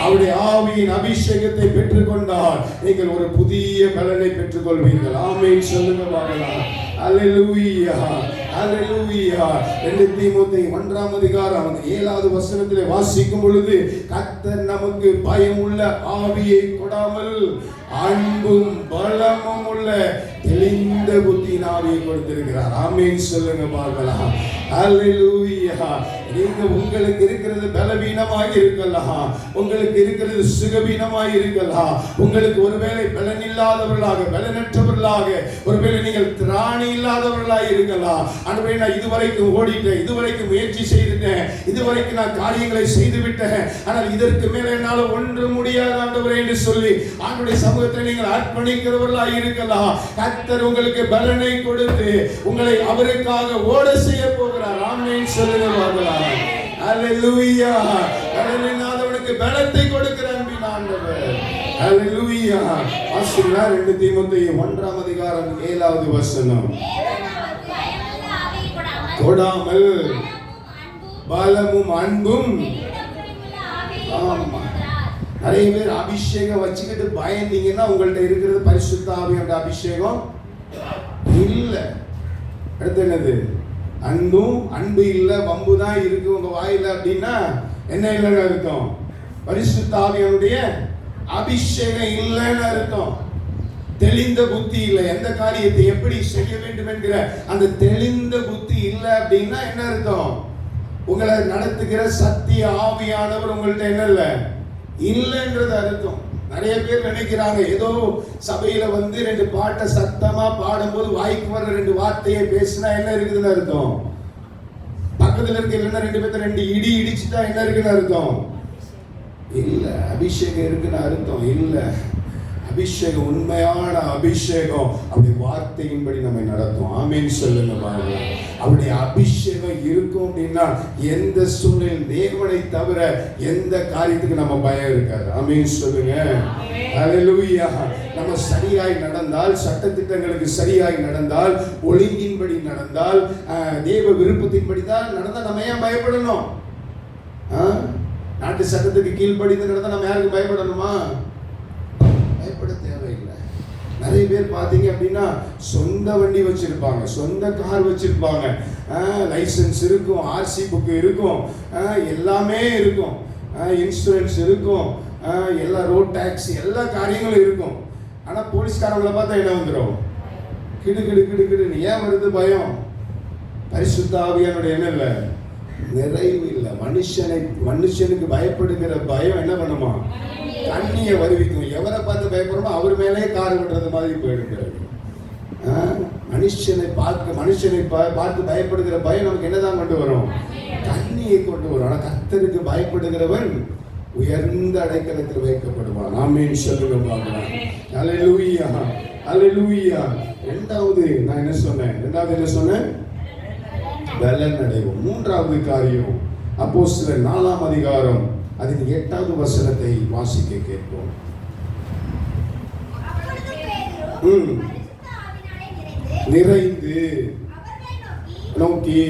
அவருடைய ஆவியின் அபிஷேகத்தை பெற்றுக்கொண்டால் நீங்கள் ஒரு புதிய பலனை பெற்றுக் கொள்வீர்கள். ஆமென் சொல்லுங்க. பார்க்கலாம். அல்லேலூயா. அல்லேலூயா. 2 தீமோத்தேயு 1ஆம் அதிகாரம் 7வது வசனத்திலே வாசிக்கும் பொழுது, கர்த்தர் நமக்கு பயமுள்ள ஆவியை கொடாமல் அன்பும் பலமும் உள்ள தெளிந்த புத்தியின் ஆவியை கொடுத்திருக்கிறார். ஆமென் சொல்லுங்க. பார்க்கலாம். அல்லேலூயா. நீங்க உங்களுக்கு இருக்கிறது பலவீனமாக இருக்கலாம், உங்களுக்கு இருக்கிறது சுகவீனமாக இருக்கலாம், உங்களுக்கு ஒருவேளை பலன் இல்லாதவர்களாக பலனற்றவர்களாக ஒருவேளை நீங்கள் திராணி இல்லாதவர்களாக இருக்கலாம். ஆண்டவரே, நான் இதுவரைக்கும் ஓடிட்டேன், இதுவரைக்கும் முயற்சி செய்துட்டேன், இதுவரைக்கும் நான் காரியங்களை செய்து விட்டேன், ஆனால் இதற்கு மேல என்னால் ஒன்று முடியாது ஆண்டவரே என்று சொல்லி ஆண்டவருடைய சமூகத்தில் நீங்கள் அர்ப்பணிக்கிறவர்களாக இருக்கலாம். கர்த்தர் உங்களுக்கு பலனை கொடுத்து உங்களை அவருக்காக ஓட செய்ய போகிறார். ஆமென் சொல்லுங்க. பார்க்கலாம். அல்லேலூயா. பலனில்லாதவனுக்கு பலத்தை கொடுக்கிற அன்பின் ஆண்டவர். அல்லேலூயா. வாசிங்களா 2 தீமோத்தேயு 1ஆம் அதிகாரம் 7வது வசனம். கொடாமல் பலமும் அன்பும். ஆமா. நிறைய பேர் அபிஷேகம் வச்சுக்கிட்டு பயந்தீங்கன்னா உங்கள்ட்ட இருக்கிறது பரிசுத்த ஆவியோட அபிஷேகம் இல்ல. அடுத்து என்னது? அன்பு இல்ல, வம்பு தான் இருக்கு உங்க வாயில அப்படின்னா என்ன இல்லைன்னு அர்த்தம்? பரிசுத்த ஆவியானுடைய அபிஷேகம் இல்லைன்னு அர்த்தம். தெளிந்த புத்தி இல்லை, எந்த காரியத்தை எப்படி செய்ய வேண்டும் என்கிற அந்த தெளிந்த புத்தி இல்லை அப்படின்னா என்ன அர்த்தம்? உங்களை நடத்துகிற சத்திய ஆவியானவர் உங்கள்ட்ட என்ன இல்லைன்றது அர்த்தம். நிறைய பேர் நினைக்கிறாங்க ஏதோ சபையில 2 பாட்டை சத்தமா பாடும்போது வாய்க்கு வர 2 வார்த்தையை பேசினா என்ன இருக்குதுன்னு அர்த்தம்? பக்கத்துல இருக்க இல்லைன்னா 2 பேர்த்த 2 இடி இடிச்சுட்டா என்ன இருக்குன்னு அர்த்தம்? இல்ல. அபிஷேகம் இருக்குன்னு அர்த்தம் இல்ல. அபிஷேகம், உண்மையான அபிஷேகம் அப்படி வார்த்தையின்படி நம்மை நடத்தும். ஆமென் சொல்லுங்க. பாருங்க. அவருடைய அபிஷேகம் இருக்கும் அப்படின்னா எந்த சூழ்நிலை தேவனை தவிர எந்த காரியத்துக்கு நம்ம பயம் இருக்காது. ஆமென் சொல்லுங்க. அல்லேலூயா. நம்ம சரியாய் நடந்தால், சட்டதிட்டங்களுக்கு சரியாய் நடந்தால், ஒழுங்கின்படி நடந்தால், தேவ விருப்பத்தின்படி தான் நடந்தால் நம்ம ஏன் பயப்படணும்? நாட்டு சட்டத்துக்கு கீழ்ப்படிந்து நடந்தால் நம்ம யாருக்கு பயப்படணுமா? பயப்பட தேவையில்லை. நிறைய பேர் பார்த்தீங்க அப்படின்னா சொந்த வண்டி வச்சிருப்பாங்க, சொந்த கார் வச்சிருப்பாங்க, லைசன்ஸ் இருக்கும், ஆர்சி புக்கு இருக்கும், எல்லாமே இருக்கும், இன்சூரன்ஸ் இருக்கும், எல்லா ரோட் டாக்ஸ் எல்லா காரியங்களும் இருக்கும். ஆனால் போலீஸ்காரங்களை பார்த்தா என்ன வந்துடும்? கிடு கிடு கிடு கிடுன்னு. ஏன் வருது பயம்? பரிசுத்த ஆவியானுடைய என்ன இல்லை? நிறைவு இல்லை. மனுஷனுக்கு பயப்படுகிற பயம் என்ன பண்ணுமா? கண்ணியை வருவிக்கும். எவரை பார்த்து பயப்படுறோமோ அவர் மேலே கார் விடுறது மாதிரி போயிடுகிறது. மனுஷனை பார்த்து பயப்படுகிற பயம் நமக்கு என்னதான் கொண்டு வரும்? கண்ணியை கொண்டு வரும். ஆனால் கர்த்தருக்கு பயப்படுகிறவன் உயர்ந்த அடைக்கலத்தில் வைக்கப்படுவான். ஆமென் சொல்லுங்க. பார்க்கலாம். அல்லேலூயா. அல்லேலூயா. ரெண்டாவது நான் என்ன சொன்னேன்? பலன் அடைவோம். மூன்றாவது காரியம் அப்போஸ்தலர் 4ஆம் அதிகாரம் அதின் 8வது வசனத்தை வாசிக்க கேட்போம். நிறைந்து நோக்கி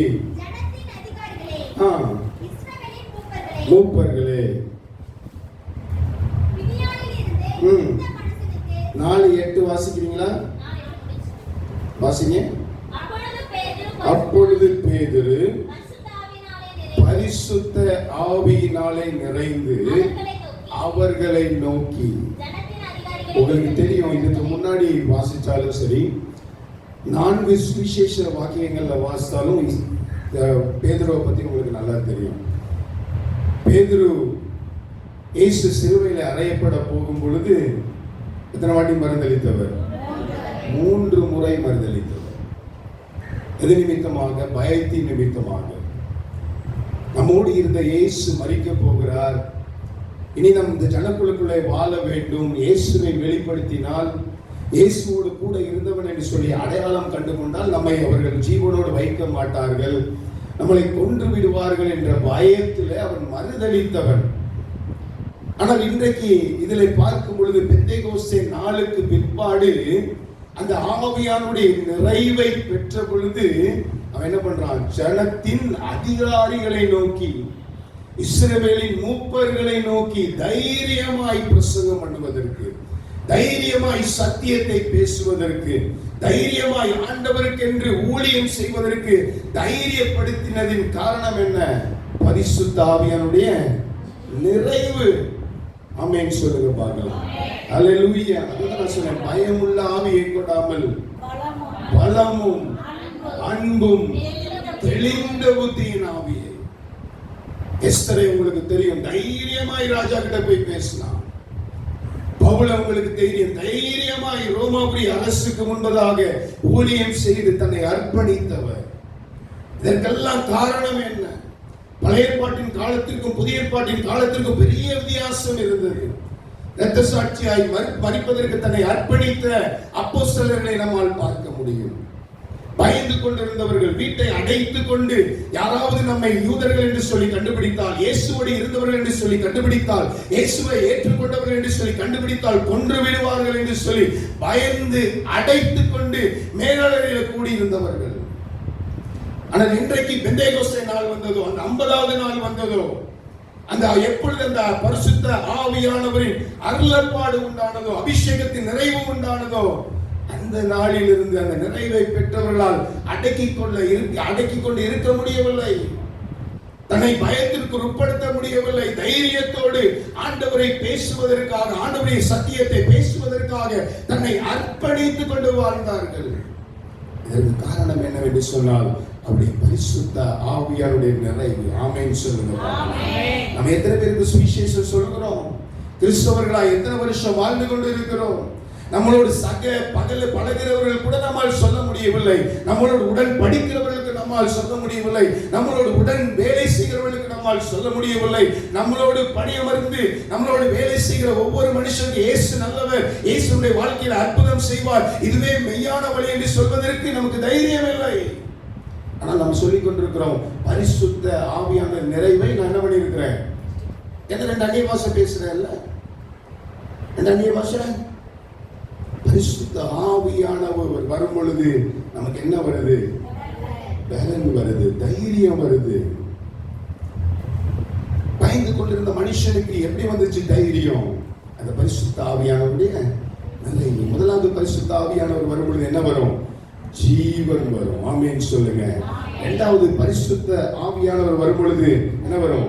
மூப்பர்களே 4:8 வாசிக்கிறீங்களா? வாசிங்க. அப்பொழுது பேதுரு பரிசுத்த ஆவியினாலே நிறைந்து அவர்களை நோக்கி. உங்களுக்கு தெரியும், இதுக்கு முன்னாடி வாசிச்சாலும் சரி, 4 சுவிசேஷ வாக்கியங்கள்ல வாசித்தாலும் பேதுருவை பத்தி உங்களுக்கு நல்லா தெரியும். பேதுரு இயேசு சிலுவையில அறையப்பட போகும் பொழுது எத்தனை வாட்டி மறுதலித்தவர்? 3 முறை மறுதலித்தவர். எது நிமித்தமாக? பயத்தின் நிமித்தமாக. நம்மோடு இருந்த இயேசு மரிக்க போகிறார். இனி நம் இந்த ஜனக்குழுக்குள்ளே வாழ வேண்டும். இயேசுவை வெளிப்படுத்தினால், இயேசுவோடு கூட இருந்தவன் என்று சொல்லி அடையாளம் கண்டு கொண்டால் நம்மை அவர்கள் ஜீவனோடு வைக்க மாட்டார்கள், நம்மளை கொன்று விடுவார்கள் என்ற பயத்தில் அவன் மறுதலித்தவன். ஆனால் இன்றைக்கு இதில் பார்க்கும் பொழுது பெந்தேகோஸ்தே நாளுக்கு பிற்பாடு அந்த ஆவியானுடைய நிறைவை பெற்ற பொழுது அவன் என்ன பண்றான்? ஜனத்தின் அதிகாரிகளை நோக்கி, இஸ்ரவேலின் மூப்பர்களை நோக்கி தைரியமாய் பிரசங்கம் பண்ணுவதற்கு, தைரியமாய் சத்தியத்தை பேசுவதற்கு, தைரியமாய் ஆண்டவருக்கு என்று ஊழியம் செய்வதற்கு தைரியப்படுத்தினதின் காரணம் என்ன? பரிசுத்த ஆவியானுடைய நிறைவு. ஆமென் சொல்லுங்க பார்க்கலாம். அல்லேலூயா. அதுதான் நான் சொன்னேன், பயமுள்ள ஆவியை கொடாமல் பலமும் அன்பும் தெளிந்த புத்தியின் ஆவியை. எஸ்தரை உங்களுக்கு தெரியும், தைரியமாய் ராஜா கிட்ட போய் பேசினான். பவுல் உங்களுக்கு தெரியும், தைரியமாய் ரோமாபுரி அரசுக்கு முன்பதாக ஊழியம் செய்து தன்னை அர்ப்பணித்தவர். இதற்கெல்லாம் காரணம் என்ன? பழைய ஏற்பாட்டின் காலத்திற்கும் புதிய ஏற்பாட்டின் காலத்திற்கும் பெரிய வித்தியாசம் இருந்தது. இரத்த சாட்சியாய் மரிப்பதற்கு தன்னை அர்ப்பணித்த அப்போஸ்தலர்களை நம்மால் பார்க்க முடியும். பயந்து கொண்டிருந்தவர்கள், வீட்டை அடைத்துக் கொண்டு யாராவது நம்மை யூதர்கள் என்று சொல்லி கண்டுபிடித்தால், இயேசுவோடு இருந்தவர்கள் என்று சொல்லி கண்டுபிடித்தால், இயேசுவை ஏற்றுக்கொண்டவர்கள் என்று சொல்லி கண்டுபிடித்தால் கொன்று விடுவார்கள் என்று சொல்லி பயந்து அடைத்துக் கொண்டு மேலாளரில் கூடியிருந்தவர்கள். ஆனால் இன்றைக்கு பெந்தேகோஸ்தே நாள் வந்ததோ, அந்த 50வது நாள் வந்ததோ, அந்த எப்பொழுது அந்த பரிசுத்த ஆவியானவரின் அருளப்பாடு உண்டானதோ, அபிஷேகத்தின் நிறைவு உண்டானதோ, அந்த நாளில் இருந்து அந்த நிறைவை பெற்றவர்களால் அடக்கிக் கொண்டு இருக்க முடியவில்லை. தன்னை பயத்திற்கு உட்படுத்த முடியவில்லை. தைரியத்தோடு ஆண்டவரை பேசுவதற்காக, ஆண்டவரை சத்தியத்தை பேசுவதற்காக தன்னை அர்ப்பணித்துக் கொண்டு வாழ்ந்தார்கள். இதற்கு காரணம் என்னவென்று சொன்னால், அவருடைய பரிசுத்த ஆவியாருடைய நிறைவு. ஆமென் சொல்லுங்க. நம்ம எத்தனை பேருக்கு சுவிசேஷம் சொல்கிறோம்? கிறிஸ்தவர்களாய் எத்தனை வருஷம் வாழ்ந்து கொண்டு இருக்கிறோம்? நம்மளோடு சக பகல பழகிறவர்கள் கூட நம்மால் சொல்ல முடியவில்லை. நம்மளோடு உடன் படிக்கிறவர்களுக்கு நம்மால் சொல்ல முடியவில்லை. நம்மளோடு உடன் வேலை செய்கிறவர்களுக்கு நம்மால் சொல்ல முடியவில்லை. நம்மளோடு பணியமர்ந்து நம்மளோடு வேலை செய்கிற ஒவ்வொரு மனுஷனுக்கு இயேசு நல்லவர், இயேசுடைய வாழ்க்கையில் அற்புதம் செய்வார், இதுவே மெய்யான வழி என்று சொல்வதற்கு நமக்கு தைரியம் இல்லை. ஆனால் நாம் சொல்லிக் கொண்டிருக்கிறோம் பரிசுத்த ஆவியான நிறைவை. நான் என்ன பண்ணியிருக்கிறேன்? எத்தனை 2 அந்நிய பாஷை பேசுறேன்ல, 2 அந்நிய பாஷை. பரிசுத்த ஆவியானவர் வரும் பொழுது நமக்கு என்ன வருது? பலன் வருது, தைரியம் வருது. பயந்து கொண்டிருந்த மனுஷனுக்கு எப்படி வந்துச்சு தைரியம்? அந்த பரிசுத்த ஆவியானவருடைய நல்ல. முதலாவது பரிசுத்த ஆவியானவர் வரும் பொழுது என்ன வரும்? ஜீவன் வரும். ஆமென் சொல்லுங்க. இரண்டாவது பரிசுத்த ஆவியானவர் வரும் பொழுது என்ன வரும்?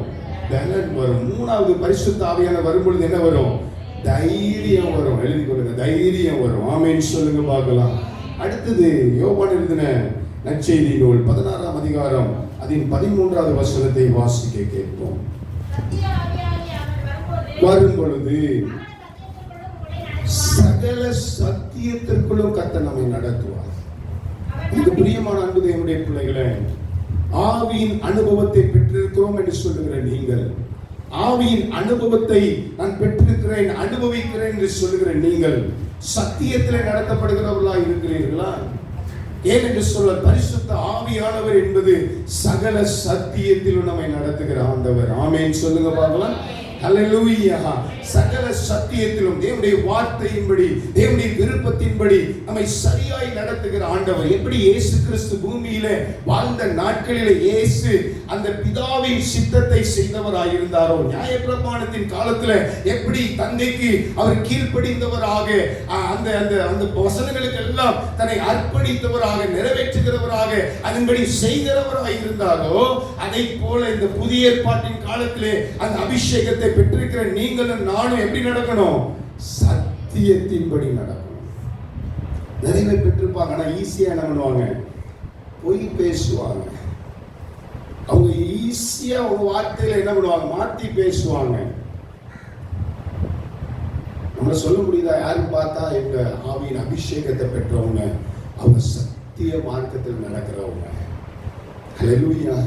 பலன் வரும். மூணாவது பரிசுத்த ஆவியானவர் வரும் பொழுது என்ன வரும்? தைரியம் வரும். எழுதி கொள்ளுங்க, தைரியம் வரும். ஆமென் சொல்லுங்க பார்க்கலாம். அடுத்தது யோவான் எழுதின நற்செய்தி நூல் 16ஆம் அதிகாரம் அதின் 13வது வசனத்தை வாசிக்க கேட்போம். வரும் பொழுது சகல சத்தியத்திற்குள்ளும் கர்த்தர் நம்மை நடத்துவார். இந்த பிரியமான அன்பு தேவனுடைய பிள்ளைகளே, ஆவியின் அனுபவத்தை பெற்றிருக்கிறோம் என்று சொல்லுகிற நீங்கள், ஆவியின் அனுபவத்தை நான் பெற்றிருக்கிறேன், அனுபவிக்கிறேன் என்று சொல்லுகிற நீங்கள், சத்தியத்திலே நடத்தப்படுகிறவர்களாக இருக்கிறீர்களா? ஏனென்று சொல்ல பரிசுத்த ஆவியானவர் என்பது சகல சத்தியத்திலும் நம்மை நடத்துகிற ஆண்டவர். ஆமென் சொல்லுங்க பார்க்கலாம். ஹல்லேலூயா. சகல சத்தியத்திலும் தேவனுடைய வார்த்தையின்படி, தேவனுடைய விருப்பத்தின்படி நம்மை சரியாய் நடத்துகிற ஆண்டவர். எப்படி இயேசு கிறிஸ்து பூமியிலே வாழ்ந்த நாட்களிலே இயேசு அந்த பிதாவின் சித்தத்தை செய்தவராய் இருந்தாரோ, நியாயப்பிரமாணத்தின் காலத்துல எப்படி தந்தைக்கு அவர் கீழ்ப்படிந்தவராக அந்த அந்த அந்த வசனங்களுக்கு எல்லாம் தன்னை அர்ப்பணித்தவராக, நிறைவேற்றுகிறவராக, அதன்படி செய்கிறவராய் இருந்தாரோ, அதை போல இந்த புதிய ஏற்பாட்டின் காலத்திலே அந்த அபிஷேகத்தை பெற்றிருக்கிற நீங்களும் நானும் எப்படி நடக்கணும்? சத்தியத்தின்படி நடக்கணும். நிறைய பெற்றிருப்பாங்க, ஆனா ஈஸியா என்ன பண்ணுவாங்க? பொய் பேசுவாங்க. அவங்க ஈஸியா ஒரு வார்த்தையில என்ன பண்ணுவாங்க? மாத்தி பேசுவாங்க. நம்மள சொல்ல முடியுதா? யாரும் பார்த்தா எங்க ஆவியின் அபிஷேகத்தை பெற்றவங்க, அவங்க சத்திய மார்க்கத்தில் நடக்கிறவங்க. ஹல்லேலூயா.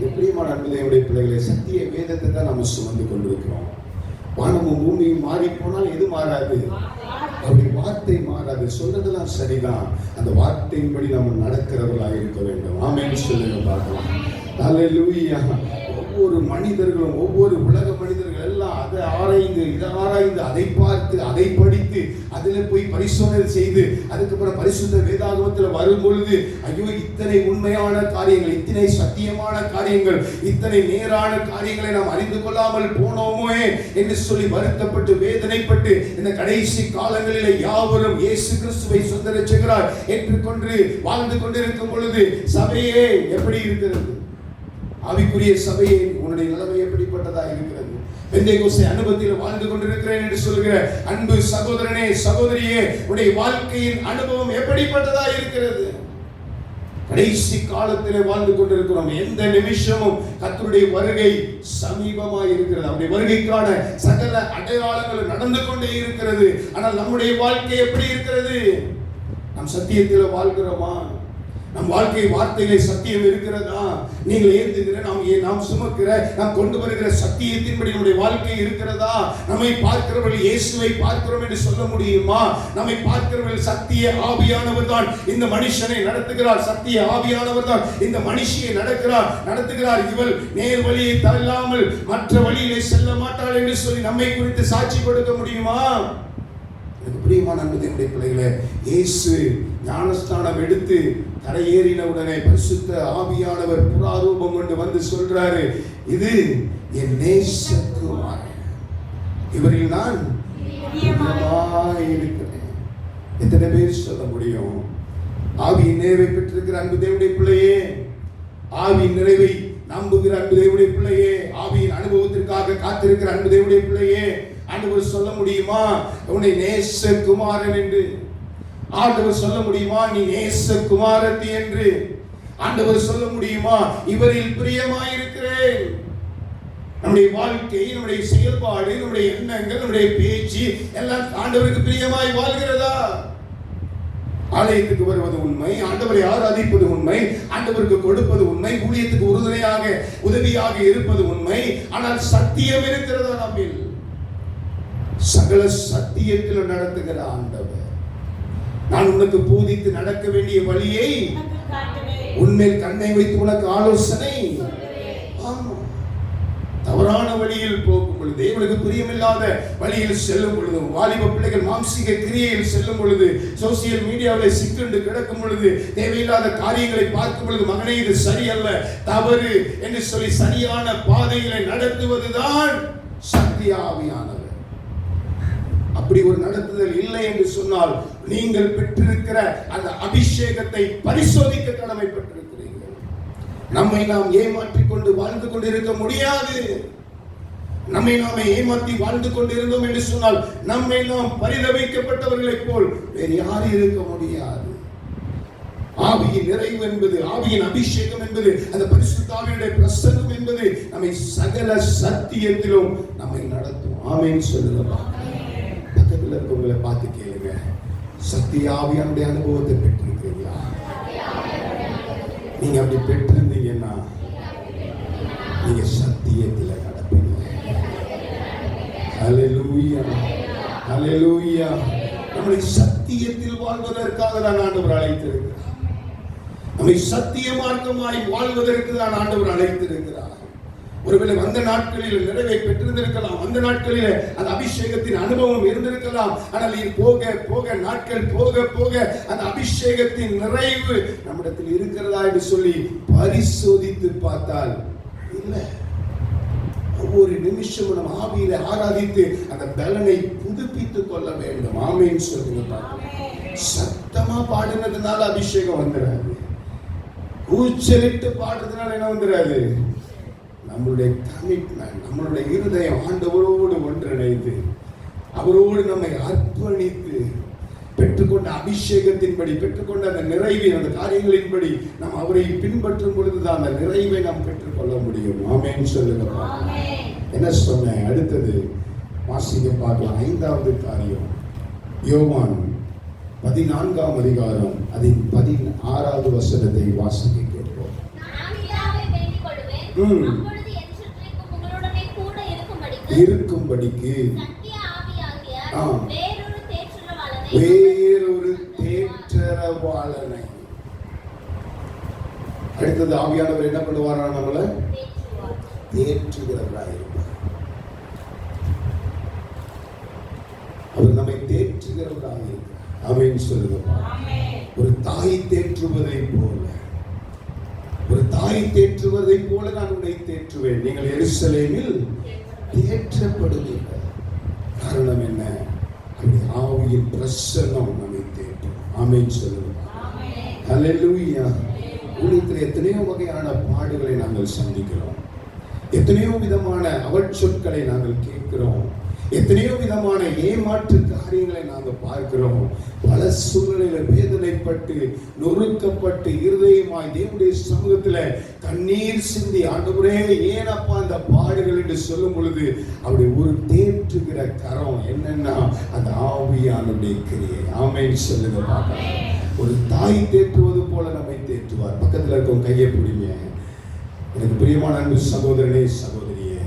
எப்படியுமான அன்புடைய பிள்ளைகளை, சத்திய வேதத்தை தான் நம்ம சுமந்து கொண்டிருக்கிறோம். வானமும் பூமியும் மாறி போனால் எது மாறாது? அப்படி வார்த்தை மாறாது. சொல்றதெல்லாம் சரிதான், அந்த வார்த்தையின்படி நம்ம நடக்கிறவர்களாக இருக்க வேண்டும். ஆமென் சொல்லுங்க பார்க்கலாம். ஹல்லேலூயா. ஒவ்வொரு மனிதர்களும், ஒவ்வொரு உலக மனிதர்கள் எல்லாம் அதை ஆராய்ந்து, இதை ஆராய்ந்து, அதை பார்த்து, அதை படித்து, அதில் போய் பரிசோதனை செய்து, அதுக்கப்புறம் பரிசுத்த வேதாகமத்தில் வரும் பொழுது, ஐயோ இத்தனை உண்மையான காரியங்கள், இத்தனை சத்தியமான காரியங்கள், இத்தனை நேரான காரியங்களை நாம் அறிந்து கொள்ளாமல் போனோமே என்று சொல்லி வருத்தப்பட்டு வேதனைப்பட்டு இந்த கடைசி காலங்களில் யாவரும் இயேசு கிறிஸ்துவை சொந்த ரட்சகராய் ஏற்றுக்கொண்டு வாழ்ந்து கொண்டிருக்கும் பொழுது சபையே எப்படி இருக்கிறது? ஆவிக்குரிய சபையை உன்னுடைய நிலைமை எப்படிப்பட்டதா இருக்கிறது? பெந்தேகோஸ்தே அனுபவத்தில் வாழ்ந்து கொண்டிருக்கிறேன் என்று சொல்கிற அன்பு சகோதரனே, சகோதரியே, உன்னுடைய வாழ்க்கையின் அனுபவம் எப்படிப்பட்டதா இருக்கிறது? கடைசி காலத்திலே வாழ்ந்து கொண்டிருக்கிறோம். எந்த நிமிஷமும் கர்த்தருடைய வருகை சமீபமாய் இருக்கிறது. அவருடைய வருகைக்கான சகல அடையாளங்கள் நடந்து கொண்டே இருக்கிறது. ஆனால் நம்முடைய வாழ்க்கை எப்படி இருக்கிறது? நாம் சத்தியத்தில் வாழ்கிறோமா? நம் வாழ்க்கை வார்த்தையிலே சத்தியம் இருக்கிறதா? நீங்கள் ஏந்துகிற, நாம் சுமக்கிற, நாம் கொண்டு வருகிற சத்தியத்தின்படி நம்முடைய வாழ்க்கை இருக்கிறதா? நம்மை பார்க்கிறவர்கள் இயேசுவை பார்க்கிறோம் என்று சொல்ல முடியுமா? நம்மை பார்க்கிறவர்கள் சத்திய ஆவியானவர் தான் இந்த மனுஷனை நடத்துகிறார். சத்திய ஆவியானவர் தான் இந்த மனுஷியை நடத்துகிறார். இவள் நேர் வழியை தள்ளாமல் மற்ற வழியிலே செல்ல மாட்டாள் என்று சொல்லி நம்மை குறித்து சாட்சி கொடுக்க முடியுமா? பிரியமான அன்புடைய பிள்ளைகளே, இயேசு ஞானஸ்தானம் எடுத்து கரையேறின உடனே பரிசுத்த ஆவியானவர் புறாரூபம் கொண்டு வந்து சொல்றாரு, இது என் நேசகுமாரன், இவரில் நான் பிரியமாய் இருக்கிறேன். எத்தனை பேர் சொல்ல முடியும்? ஆவியின் நிறைவை பெற்றிருக்கிற அன்பு தேவனுடைய பிள்ளையே, ஆவியின் நிறைவை நம்புகிற அன்பு தேவனுடைய பிள்ளையே, ஆவியின் அனுபவத்திற்காக காத்திருக்கிற அன்பு தேவனுடைய பிள்ளையே, ஆண்டவர் சொல்ல முடியுமா உன்னை நேசகுமாரன் என்று? ஆண்டவர் சொல்ல முடியுமா நீ நேசகுமாரத்தி என்று? ஆண்டவர் சொல்ல முடியுமா இவரில் பிரியமாயிருக்கிறேன்? நம்முடைய வாழ்க்கை, நம்முடைய செயல்பாடு, நம்முடைய எண்ணங்கள், நம்முடைய பேச்சு எல்லாம் ஆண்டவருக்கு பிரியமாய் வாழ்கிறதா? ஆலயத்துக்கு வருவது உண்மை, ஆண்டவரை ஆராதிப்பது உண்மை, ஆண்டவருக்கு கொடுப்பது உண்மை, ஊழியத்துக்கு உறுதுணையாக உதவியாக இருப்பது உண்மை. ஆனால் சத்தியம் இருக்கிறதா நம்மில்? சகல சத்தியத்தில் நடத்துகிற ஆண்டவர், நான் உனக்கு போதித்து நடக்க வேண்டிய வழியை உன்மேல் கண்ணை வைத்து உனக்கு ஆலோசனை. தவறான வழியில் போகும் பொழுது, தேவனுக்கு பிரியமில்லாத வழியில் செல்லும் பொழுது, வாலிப பிள்ளைகள் மாம்சீக கிரியையில் செல்லும் பொழுது, சோசியல் மீடியாவில் சிக்கண்டு கிடக்கும் பொழுது, தேவையில்லாத காரியங்களை பார்க்கும் பொழுது, மகனே இது சரியல்ல, தவறு என்று சொல்லி சரியான பாதைகளை நடத்துவதுதான் சத்திய ஆவியானவர். அப்படி ஒரு நடத்துதல் இல்லை என்று சொன்னால் நீங்கள் பெற்றிருக்கிற அந்த அபிஷேகத்தை பரிசோதிக்க கடமைப்பட்டிருக்கிறீர்கள். நம்மை நாம் ஏமாற்றிக் கொண்டு வாழ்ந்து கொண்டிருக்க முடியாது. நம்மை நாமே ஏமாற்றி வாழ்ந்து கொண்டிருந்தோம் என்று சொன்னால் நம்மை நாம் பரிதபிக்கப்பட்டவர்களைப் போல் வேறு யாரும் இருக்க முடியாது. ஆவியின் நிறைவு என்பது, ஆவியின் அபிஷேகம் என்பது, அந்த பரிசுத்த ஆவியுடைய பிரசன்னம் என்பது நம்மை சகல சத்தியத்திலும் நம்மை நடத்தும். ஆமென் சொல்லுங்க. பக்கத்தில் இருக்கவங்களை பார்த்து கேளுங்க, சத்திய ஆவியானுடைய அனுபவத்தை பெற்றிருக்கீங்களா? நீங்க அப்படி பெற்றிருந்தீங்கன்னா நீங்க சத்தியத்தில் நடப்பீங்க. ஹல்லேலூயா, ஹல்லேலூயா. நம்மளை சத்தியத்தில் வாழ்வதற்காக தான் ஆண்டவர் அழைத்திருக்கிறார். நம்மை சத்திய மார்க்கமாய் வாழ்வதற்கு தான் ஆண்டவர் அழைத்திருக்கிறார். ஒருவேளை அந்த நாட்களில் நிறைவை பெற்றிருந்திருக்கலாம், அந்த நாட்களில் அந்த அபிஷேகத்தின் அனுபவம் இருந்திருக்கலாம். ஆனால் போக போக நாட்கள் போக போக அந்த அபிஷேகத்தின் நிறைவு நம்மிடத்தில் இருக்கிறதா என்று சொல்லி பரிசோதித்து பார்த்தால் இல்லை. ஒவ்வொரு நிமிஷமும் நம்ம ஆவியில ஆராதித்து அந்த பலனை புதுப்பித்துக் கொள்ள வேண்டும். ஆமென் சொல்லுங்க. சத்தமா பாடினதுனால அபிஷேகம் வந்துடாது, கூச்சலிட்டு பாடுறதுனால என்ன வந்துடாது. நம்மளுடைய கமிட்மெண்ட், நம்மளுடைய இருதயம் ஆண்டவரோடு ஒன்றிணைத்து அவரோடு நம்மை அர்ப்பணித்து பெற்றுக்கொண்ட அபிஷேகத்தின்படி, பெற்றுக்கொண்ட அந்த நிறைவை, அந்த காரியங்களின்படி நாம் அவரை பின்பற்றும் பொழுதுதான் அந்த நிறைவை நாம் பெற்றுக்கொள்ள முடியும். ஆமென் சொல்லுங்க. என்ன சொன்னேன்? அடுத்தது வாசிக்க பார்க்கலாம். 5வது காரியம், யோவான் 14ஆம் அதிகாரம் அதன் 16வது வசனத்தை வாசிக்க கேட்போம். இருக்கும்படிக்கு வேறொரு தேற்றரவாளனை. அடுத்தது ஆவியானவர் என்ன பண்ணுவாரா? நம்மளை தேற்றுகிறவராக இருப்பார். அவர் நம்மை தேற்றுகிறவராக இருப்பார். ஆமென் சொல்லுங்க. ஒரு தாய் தேற்றுவதை போல, ஒரு தாய் தேற்றுவதை போல நான் உன்னை தேற்றுவேன். நீங்கள் எருசலேமில் தேற்றப்படுவீர்கள். காரணம் என்ன? ஆவியின் பிரசன்னம் நம்மை தேற்றும். ஆமென் சொல்லுங்க. ஹல்லேலூயா. ஊழியத்தில் எத்தனையோ வகையான பாடுகளை நாங்கள் சந்திக்கிறோம், எத்தனையோ விதமான அவச்சொற்களை நாங்கள் கேட்கிறோம், எத்தனையோ விதமான ஏமாற்று காரியங்களை நாங்கள் பார்க்கிறோம். பல சூழ்நிலையில வேதனைப்பட்டு நொறுக்கப்பட்டு இருதயமாய் தேவனுடைய சமூகத்துல கண்ணீர் சிந்தி, ஆண்டவரே ஏனப்பா அந்த பாடுகள் என்று சொல்லும் பொழுது அவருடைய ஒரு தேற்றுகிற கரம் என்னன்னா அந்த ஆவியானுடைய கிரியை. ஆமென் சொல்லுங்க பார்க்கலாம். ஒரு தாய் தேற்றுவது போல நம்மை தேற்றுவார். பக்கத்துல இருக்கும் கையை பிடிங்க. எனக்கு பிரியமான அன்பு சகோதரனே, சகோதரியே,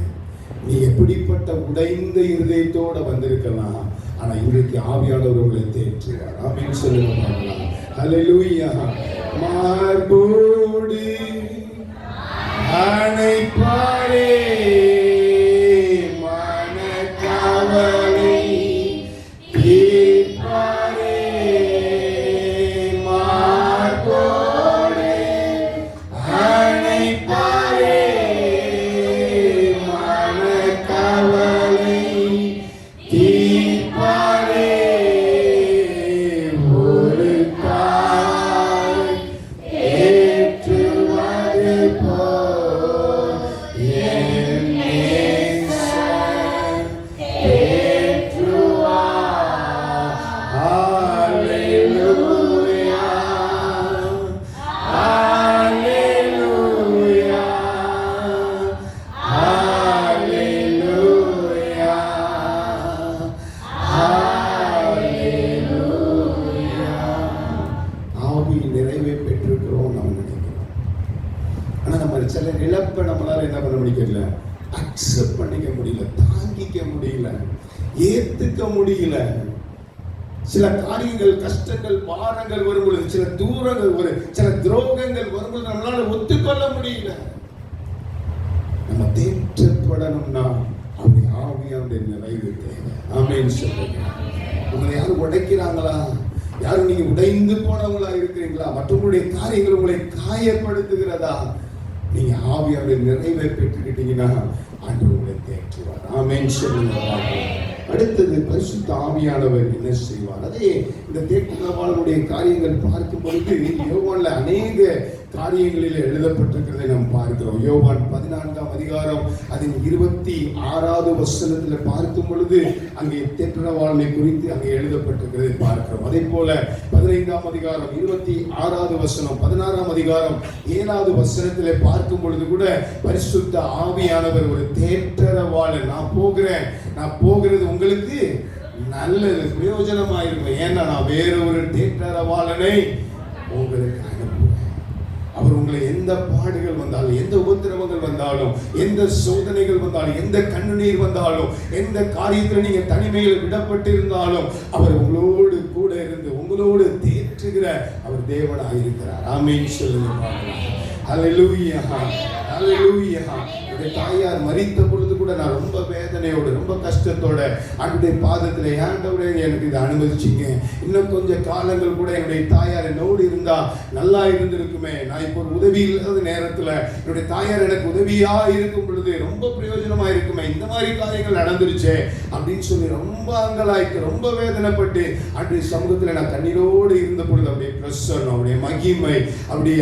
நீ எப்படிப்பட்ட உடைந்த இருதயத்தோட வந்திருக்கலாம், ஆனா இன்றைக்கு ஆவியானவர் உங்களை தேற்றுவார். ஆமென் சொல்லுங்க பார்க்கலாம். ஹல்லேலூயா. மார்போடு அணைப்பாரே மனக்கவலை தீர்ப்பாரே. மார்போடு அணைப்பாரே மனக்கவலை தீர்ப்பாரே. ஒரு தாய் ஏற்றுவது போல் என் நேசர் ஏற்றுவார். ஹல்லேலூயா, ஹல்லேலூயா, ஹல்லேலூயா, ஹல்லேலூயா. ஆவியின் நிறைவை பெற்றிருக்கிறோம் நாம் நினைக்கிறோம். ஆனா நம்ம சில இழப்பை நம்மளால என்ன பண்ண முடியல, அக்செப்ட் பண்ணிக்க முடியல, தாங்கிக்க முடியல, ஏத்துக்க முடியல. சில காரியங்கள், கஷ்டங்கள், பாரங்கள் வரும்பொழுது, சில தூரங்கள் சில துரோகங்கள் வரும்பொழுது நம்மளால ஒத்துக்கொள்ள முடியல. நம்ம தேற்றப்படணும்னா அவருடைய ஆவியானுடைய நிறைவு தேவை. ஆமென் சொல்லுங்க. உங்களை யாரும் உடைக்கிறாங்களா? யாரும் நீங்க உடைந்து போனவங்களா இருக்கிறீங்களா? மற்றவங்களுடைய காரியங்கள் உங்களை காயப்படுத்துகிறதா? நீங்க ஆவியானுடைய நிறைவை பெற்றுக்கிட்டீங்கன்னா ஆண்டவர் உங்களை தேற்றுவார். ஆமென் சொல்லுங்க. அடுத்தது பரிசுத்த ஆவியானவர் என்ன செய்வார்? அதே இந்த தேற்றுகிறவாளுடைய காரியங்கள் பார்க்கும் பொழுது யோவான்ல அநேக காரியங்களில் எழுதப்பட்டிருக்கிறதை நாம் பார்க்கிறோம். யோவான் 14ஆம் அதிகாரம் அதன் 26வது வசனத்தில் பார்க்கும் பொழுது அங்கே தேற்றவாளனை குறித்து அங்கே எழுதப்பட்டிருக்கிறதை பார்க்கிறோம். அதே போல 15ஆம் அதிகாரம் 26வது வசனம், 16ஆம் அதிகாரம் 7வது வசனத்தில் பார்க்கும் பொழுது கூட பரிசுத்த ஆவியானவர் ஒரு தேற்றவாளன். நான் போகிறது உங்களுக்கு நல்லது, பிரயோஜனமாயிருக்கும். ஏன்னா நான் வேற ஒரு தேற்றவாளனை உங்களுக்கு அனுப்புவேன். அவர் உங்களை எந்த பாடுகள் வந்தாலும், எந்த உபத்திரவங்கள் வந்தாலும், எந்த சோதனைகள் வந்தாலும், எந்த கண்ணீர் வந்தாலும், எந்த காரியத்தில் நீங்க தனிமையில் விடப்பட்டிருந்தாலும் அவர் உங்களோடு கூட இருந்து உங்களோடு தேற்றுகிற அவர் தேவனாக இருக்கிறார். ஆமென் சொல்லுங்க பார்க்கலாம். ஹல்லேலூயா, ஹல்லேலூயா. என்னுடைய தாயார் மரித்த பொழுது கூட நான் ரொம்ப வேதனையோடு ரொம்ப கஷ்டத்தோட ஆண்டுடைய பாதத்தில் ஆண்டவரே எனக்கு இதை அனுமதிச்சிங்க, இன்னும் கொஞ்சம் காலங்கள் கூட என்னுடைய தாயார் என்னோடு இருந்தா நல்லா இருந்திருக்குமே, நான் இப்போ ஒரு உதவி இல்லாத நேரத்தில் என்னுடைய தாயார் எனக்கு உதவியா இருக்கும் பொழுது ரொம்ப பிரயோஜனமா இருக்குமே, இந்த மாதிரி காரியங்கள் நடந்துருச்சே அப்படின்னு சொல்லி ரொம்ப அங்கலாய்த்து ரொம்ப வேதனைப்பட்டு அன்றைய சமூகத்தில் நான் கண்ணீரோடு இருந்த பொழுது அப்படியே பிரசன்னம், அவருடைய மகிமை, அப்படியே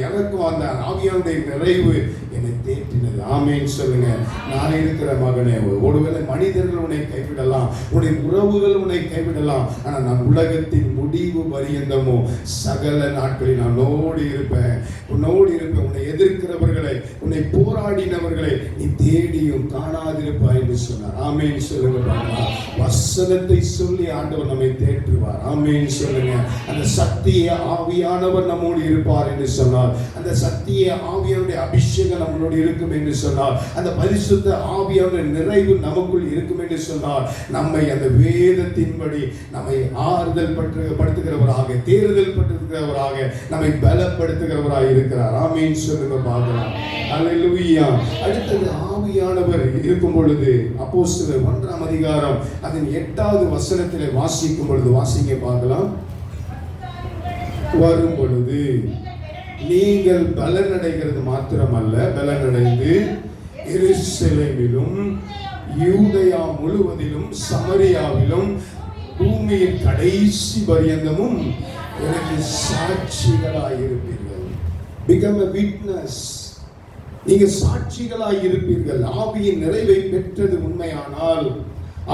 எனக்கும் அந்த ஆவியானுடைய நிறைவு என்னை தேற்றினது. ஆமென் சொல்லுங்க. நான் இருக்கிற மகனே, ஒருவேளை மனிதர்கள் உன்னை கைவிடலாம், உன்னுடைய உறவுகள் உன்னை கைவிடலாம், ஆனால் நான் உலகத்தின் முடிவு பரியந்தமோ சகல நாட்களில் நான் உன்னோடு இருப்பேன். உன்னை எதிர்க்கிறவர்களை, உன்னை போராடினவர்களை நீ தேடியும் காணாதிருப்பாய் என்று சொன்னார். ஆமென் சொல்லுங்க. வசனத்தை சொல்லி ஆண்டவர் நம்மை தேற்றுவார். ஆமென் சொல்லுங்க. அந்த சத்திய ஆவியானவர் நம்மோடு இருப்பார் என்று சொன்னார். அந்த சத்திய ஆவியானுடைய அபிஷேகம் நம்மளோடு இருக்கும் என்று சொன்னார். அந்த பரிசுத்த ஆவியானுடைய நிறைவு நமக்குள் இருக்கும் என்று சொன்னார். நம்மை அந்த வேதத்தின்படி நம்மை ஆறுதல் படுத்துகிறவராக, தேறுதல் படுத்துகிறவராக, நம்மை பலப்படுத்துகிறவராக இருக்கிறார். ஆமென் சொல்லுங்க பார்க்கலாம். ஹல்லேலூயா. அடுத்தது ஆவியானவர் இருக்கும் பொழுது அப்போஸ்தலர் 1ஆம் அதிகாரம் அதன் 8வது வசனத்திலே வாசிக்கும் பொழுது வாசிங்க பார்க்கலாம். வரும் பொழுது நீங்கள் பலனடைகிறது மாத்திரமல்ல, பலனடைந்து எருசலேமிலும் யூதேயா முழுவதிலும் சமரியாவிலும் பூமியின் கடைசி பரியந்தமும் எனக்கு சாட்சிகளாய் இருப்பீர்கள். Become a witness. நீங்க சாட்சிகளாய் இருப்பீர்கள். ஆவியின் நிறைவை பெற்றது உண்மையானால்,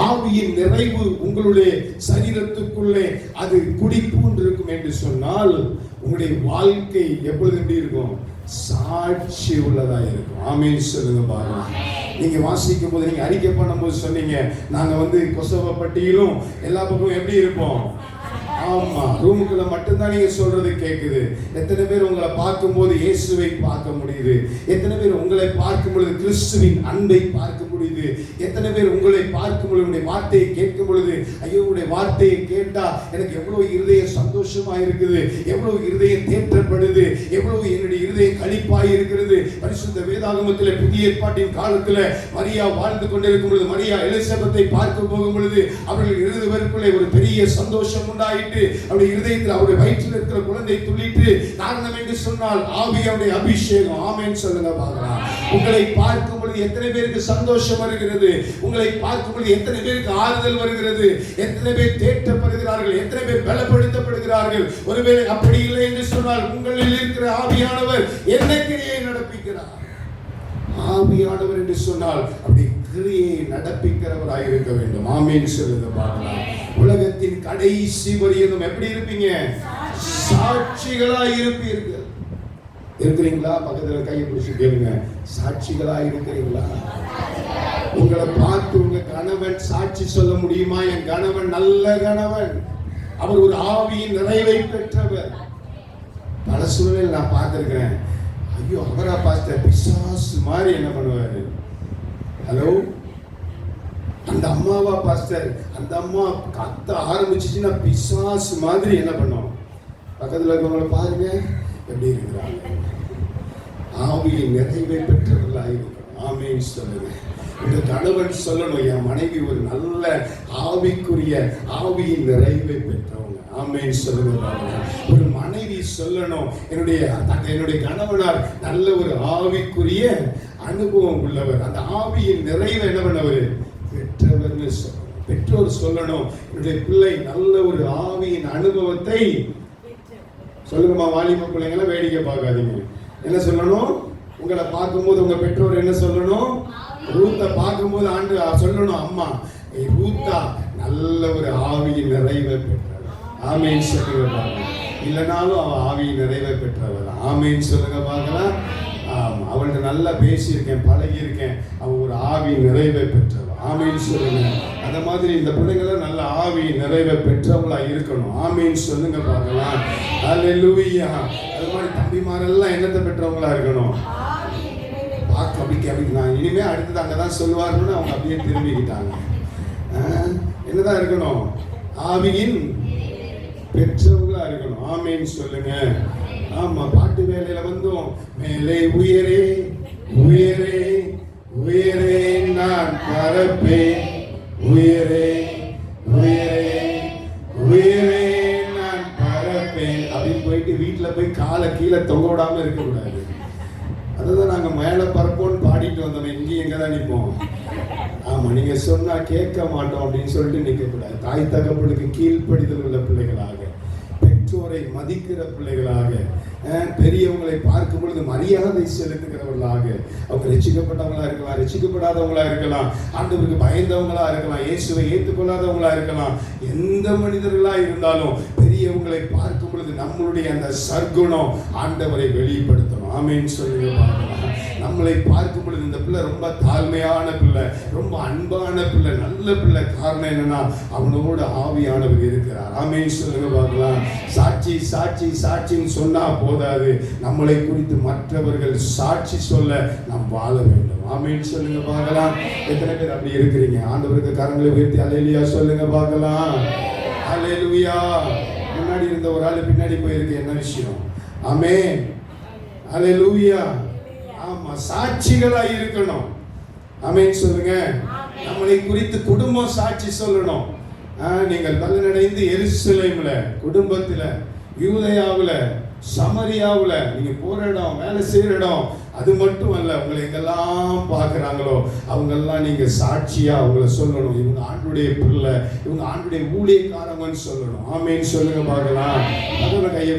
ஆவியின் நிறைவு உங்களுடைய சரீரத்துக்குள்ளே அது குடிபூண்டு இருக்கும் என்று சொன்னால், உங்களுடைய வாழ்க்கை எப்பொழுது எப்படி இருக்கும்? சாட்சி உள்ளதா இருக்கும். ஆமென் சொல்லுங்க பாருங்க. நீங்க வாசிக்கும் போது, நீங்க அறிக்கை பண்ணும்போது சொன்னீங்க, நாங்க கொசவப்பட்டியிலும் எல்லா பக்கமும் எப்படி இருப்போம்? ஆமா, ரூமுக்குள்ள மட்டும்தான் நீங்க சொல்றது கேக்குது. எத்தனை பேர் உங்களை பார்க்கும் போது இயேசுவை பார்க்க முடியுது? எத்தனை பேர் உங்களை பார்க்கும் பொழுது கிறிஸ்துவின் அன்பை பார்க்க முடியுது? எத்தனை பேர் உங்களை பார்க்கும் பொழுது உங்களுடைய வார்த்தையை கேட்கும் பொழுது, ஐயோ உங்களுடைய வார்த்தையை கேட்டா எனக்கு எவ்வளவு இருதய சந்தோஷமா இருக்குது, எவ்வளவு இருதயம் தேற்றப்படுது, எவ்வளவு என்னுடைய இருதயம் களிப்பாய் இருக்கிறது. பரிசுத்த வேதாகமத்தில் புதிய ஏற்பாட்டின் காலத்தில் மரியா வாழ்ந்து கொண்டிருக்கும் பொழுது, மரியா எலிசபெத்தை பார்க்க போகும் பொழுது அவர்கள் இருவருக்குள்ளே ஒரு பெரிய சந்தோஷம் உண்டாயிட்டு, அவருடைய இருதயத்தில் அவருடைய வயிற்றில் இருக்கிற குழந்தை துள்ளிட்டு. காரணம் என்று சொன்னால் ஆவியானுடைய அபிஷேகம். ஆமென் சொல்லுங்க பார்க்கலாம். உங்களை பார்க்கும் பொழுது எத்தனை பேருக்கு சந்தோஷம் வருகிறது? உங்களை பார்க்கும் பொழுது எத்தனை பேருக்கு ஆறுதல் வருகிறது? எத்தனை பேர் தேற்றப்படுகிறார்கள்? எத்தனை பேர் பலப்படுத்தப்படுகிறார்கள்? ஒருவேளை அப்படி இல்லை என்று சொன்னால், உங்களில் இருக்கிற ஆவியானவர் என்ன கிரியை நடப்பிக்கிறார்? ஆவியானவர் என்று சொன்னால் அப்படி கிரியை நடப்பிக்கிறவராய் இருக்க வேண்டும். ஆமென் சொல்லுங்க பார்க்கலாம். உலகத்தின் கடைசி வரையிலும் எப்படி இருப்பீங்க? சாட்சிகளாய் இருப்பீர்கள். இருக்கிறீங்களா? பக்கத்துல கையை பிடிச்சு கேளுங்க, சாட்சிகளா இருக்கிறீங்களா? உங்களை பார்த்து உங்க கணவன் சாட்சி சொல்ல முடியுமா? என் கணவன் நல்ல கணவன், அவர் ஒரு ஆவியின் நிறைவை பெற்றவர். பல சூழ்நிலை நான் பார்த்திருக்கிறேன். ஐயோ, அவரா பாஸ்டர் பிசாசு மாதிரி என்ன பண்ணுவாரு? ஹலோ, அந்த அம்மாவா பாஸ்டர்? அந்த அம்மா கத்த ஆரம்பிச்சுச்சுன்னா பிசாசு மாதிரி என்ன பண்ணும்? பக்கத்துல இருக்கவங்கள பாருங்க எப்படி இருக்கிறாங்க. ஆவியின் நிறைவை பெற்றவர்களாக இருக்கணும். ஆமென் சொல்லுங்க. இந்த கணவன் சொல்லணும், என் மனைவி ஒரு நல்ல ஆவிக்குரிய ஆவியின் நிறைவை பெற்றவங்க. ஆமென் சொல்லுங்க. ஒரு மனைவி சொல்லணும், என்னுடைய கணவனார் நல்ல ஒரு ஆவிக்குரிய அனுபவம் உள்ளவர், அந்த ஆவியின் நிறைவை என்ன பண்ணவர்? பெற்றவர்னு சொல்லணும். பெற்றோர் சொல்லணும், என்னுடைய பிள்ளை நல்ல ஒரு ஆவியின் அனுபவத்தை. சொல்லுங்கம்மா, வாலிப பிள்ளைங்களை வேடிக்கை பார்க்காதீங்க. என்ன சொல்லணும்? உங்களை பார்க்கும்போது உங்க பெற்றோர் என்ன சொல்லணும்? ரூத்தை பார்க்கும்போது ஆண்டு சொல்லணும், அம்மா ரூத்தா நல்ல ஒரு ஆவியின் நிறைவை பெற்றவர். ஆமென் சொல்லுங்க பார்க்கலாம். இல்லைனாலும் அவ ஆவியின் நிறைவை பெற்றவர். ஆமென் சொல்லுங்க பார்க்கலாம். அவள்கிட்ட நல்லா பேசியிருக்கேன், பழகியிருக்கேன், அவள் ஒரு ஆவியின் நிறைவை பெற்றவர். ஆமென் சொல்லுங்க. அந்த மாதிரி இந்த பிள்ளைங்களும் நல்ல ஆவியின் நிறைவை பெற்றவங்களா இருக்கணும். ஆமென் சொல்லுங்க பார்க்கலாம். ஹல்லேலூயா. அது மாதிரி தம்பிமாரெல்லாம் என்னத்தை பெற்றவங்களா இருக்கணும்? பார்க்க அப்படி நான் இனிமே அடுத்தது அங்கதான் சொல்லுவாருன்னு அவங்க அப்படியே திரும்பிக்கிட்டாங்க. என்னதான் இருக்கணும்? ஆவியின். பெற்றவங்களா இருக்கணும். ஆமேன்னு சொல்லுங்க. ஆமா, பாட்டு வேலையில வந்தோம். மேலே உயரே உயரே உயரே நான் பறப்பேன், உயரே உயரே உயரே நான் பறப்பேன் அப்படின்னு போயிட்டு வீட்டுல போய் காலை கீழே தொங்க விடாம இருக்க கூடாது. அதுதான் நாங்க மேல பறப்போம்னு பாடிட்டு வந்தோம். இங்கேயும் எங்கதான் நிற்போம். ஆமா, நீங்க சொன்னா கேட்க மாட்டோம் அப்படின்னு சொல்லிட்டு நிற்க கூடாது. தாய் தகப்பனுக்கு கீழ்ப்படிதல் உள்ள பிள்ளைகளாக, பெற்றோரை மதிக்கிற பிள்ளைகளாக, பெரியவங்களை பார்க்கும் பொழுது மரியாதை செலுத்துகிறவர்களாக, அவங்க ரட்சிக்கப்பட்டவங்களா இருக்கலாம், ரட்சிக்கப்படாதவங்களா இருக்கலாம், ஆண்டவருக்கு பயந்தவங்களா இருக்கலாம், இயேசுவை ஏற்றுக்கொள்ளாதவங்களா இருக்கலாம், எந்த மனிதர்களா இருந்தாலும் பெரியவங்களை பார்க்கும் பொழுது நம்மளுடைய அந்த சற்குணம் ஆண்டவரை வெளிப்படுத்தணும். ஆமேன்னு சொல்லி நம்மளை பார்க்கும் பொழுது இந்த பிள்ளை ரொம்ப தாழ்மையான பிள்ளை, ரொம்ப அன்பான பிள்ளை, நல்ல பிள்ளை. காரணம் என்னன்னா அவனோட ஆவியானவர் இருக்கிறார். ஆமேன்னு சொல்லுங்க பார்க்கலாம். சாட்சி சாட்சி சாட்சின்னு சொன்னா போதாது, நம்மளை குறித்து மற்றவர்கள் சாட்சி சொல்ல நாம் வாழ வேண்டும். ஆமேன்னு சொல்லுங்க பார்க்கலாம். எத்தனை பேர் அப்படி இருக்கிறீங்க? ஆண்டவருக்கு கரங்களை உயர்த்தி அல்லேலூயா சொல்லுங்க பார்க்கலாம். அல்லேலூயா. முன்னாடி இருந்த ஒரு ஆளு பின்னாடி போயிருக்கு, என்ன விஷயம்? ஆமென். அல்லேலூயா. ஆமா, சாட்சிகளா இருக்கணும். ஆமென் சொல்லுங்க. நம்மளை குறித்து குடும்பம் சாட்சி சொல்லணும். நீங்கள் பலனடைந்து எருசலேம்ல, குடும்பத்துல, யூதேயாவுல, சமரியாவுல, நீங்க போற இடம், வேலை செய்யற இடம், அது மட்டும் அல்ல, உங்களை எங்கெல்லாம் பார்க்குறாங்களோ அவங்கெல்லாம் நீங்க சாட்சியா அவங்கள சொல்லணும். இவங்க ஆண்டுடைய பிள்ளை, இவங்க ஆண்டுடைய ஊழியக்காரங்கன்னு சொல்லணும். ஆமேன்னு சொல்லுங்க பார்க்கலாம். அதோட கையை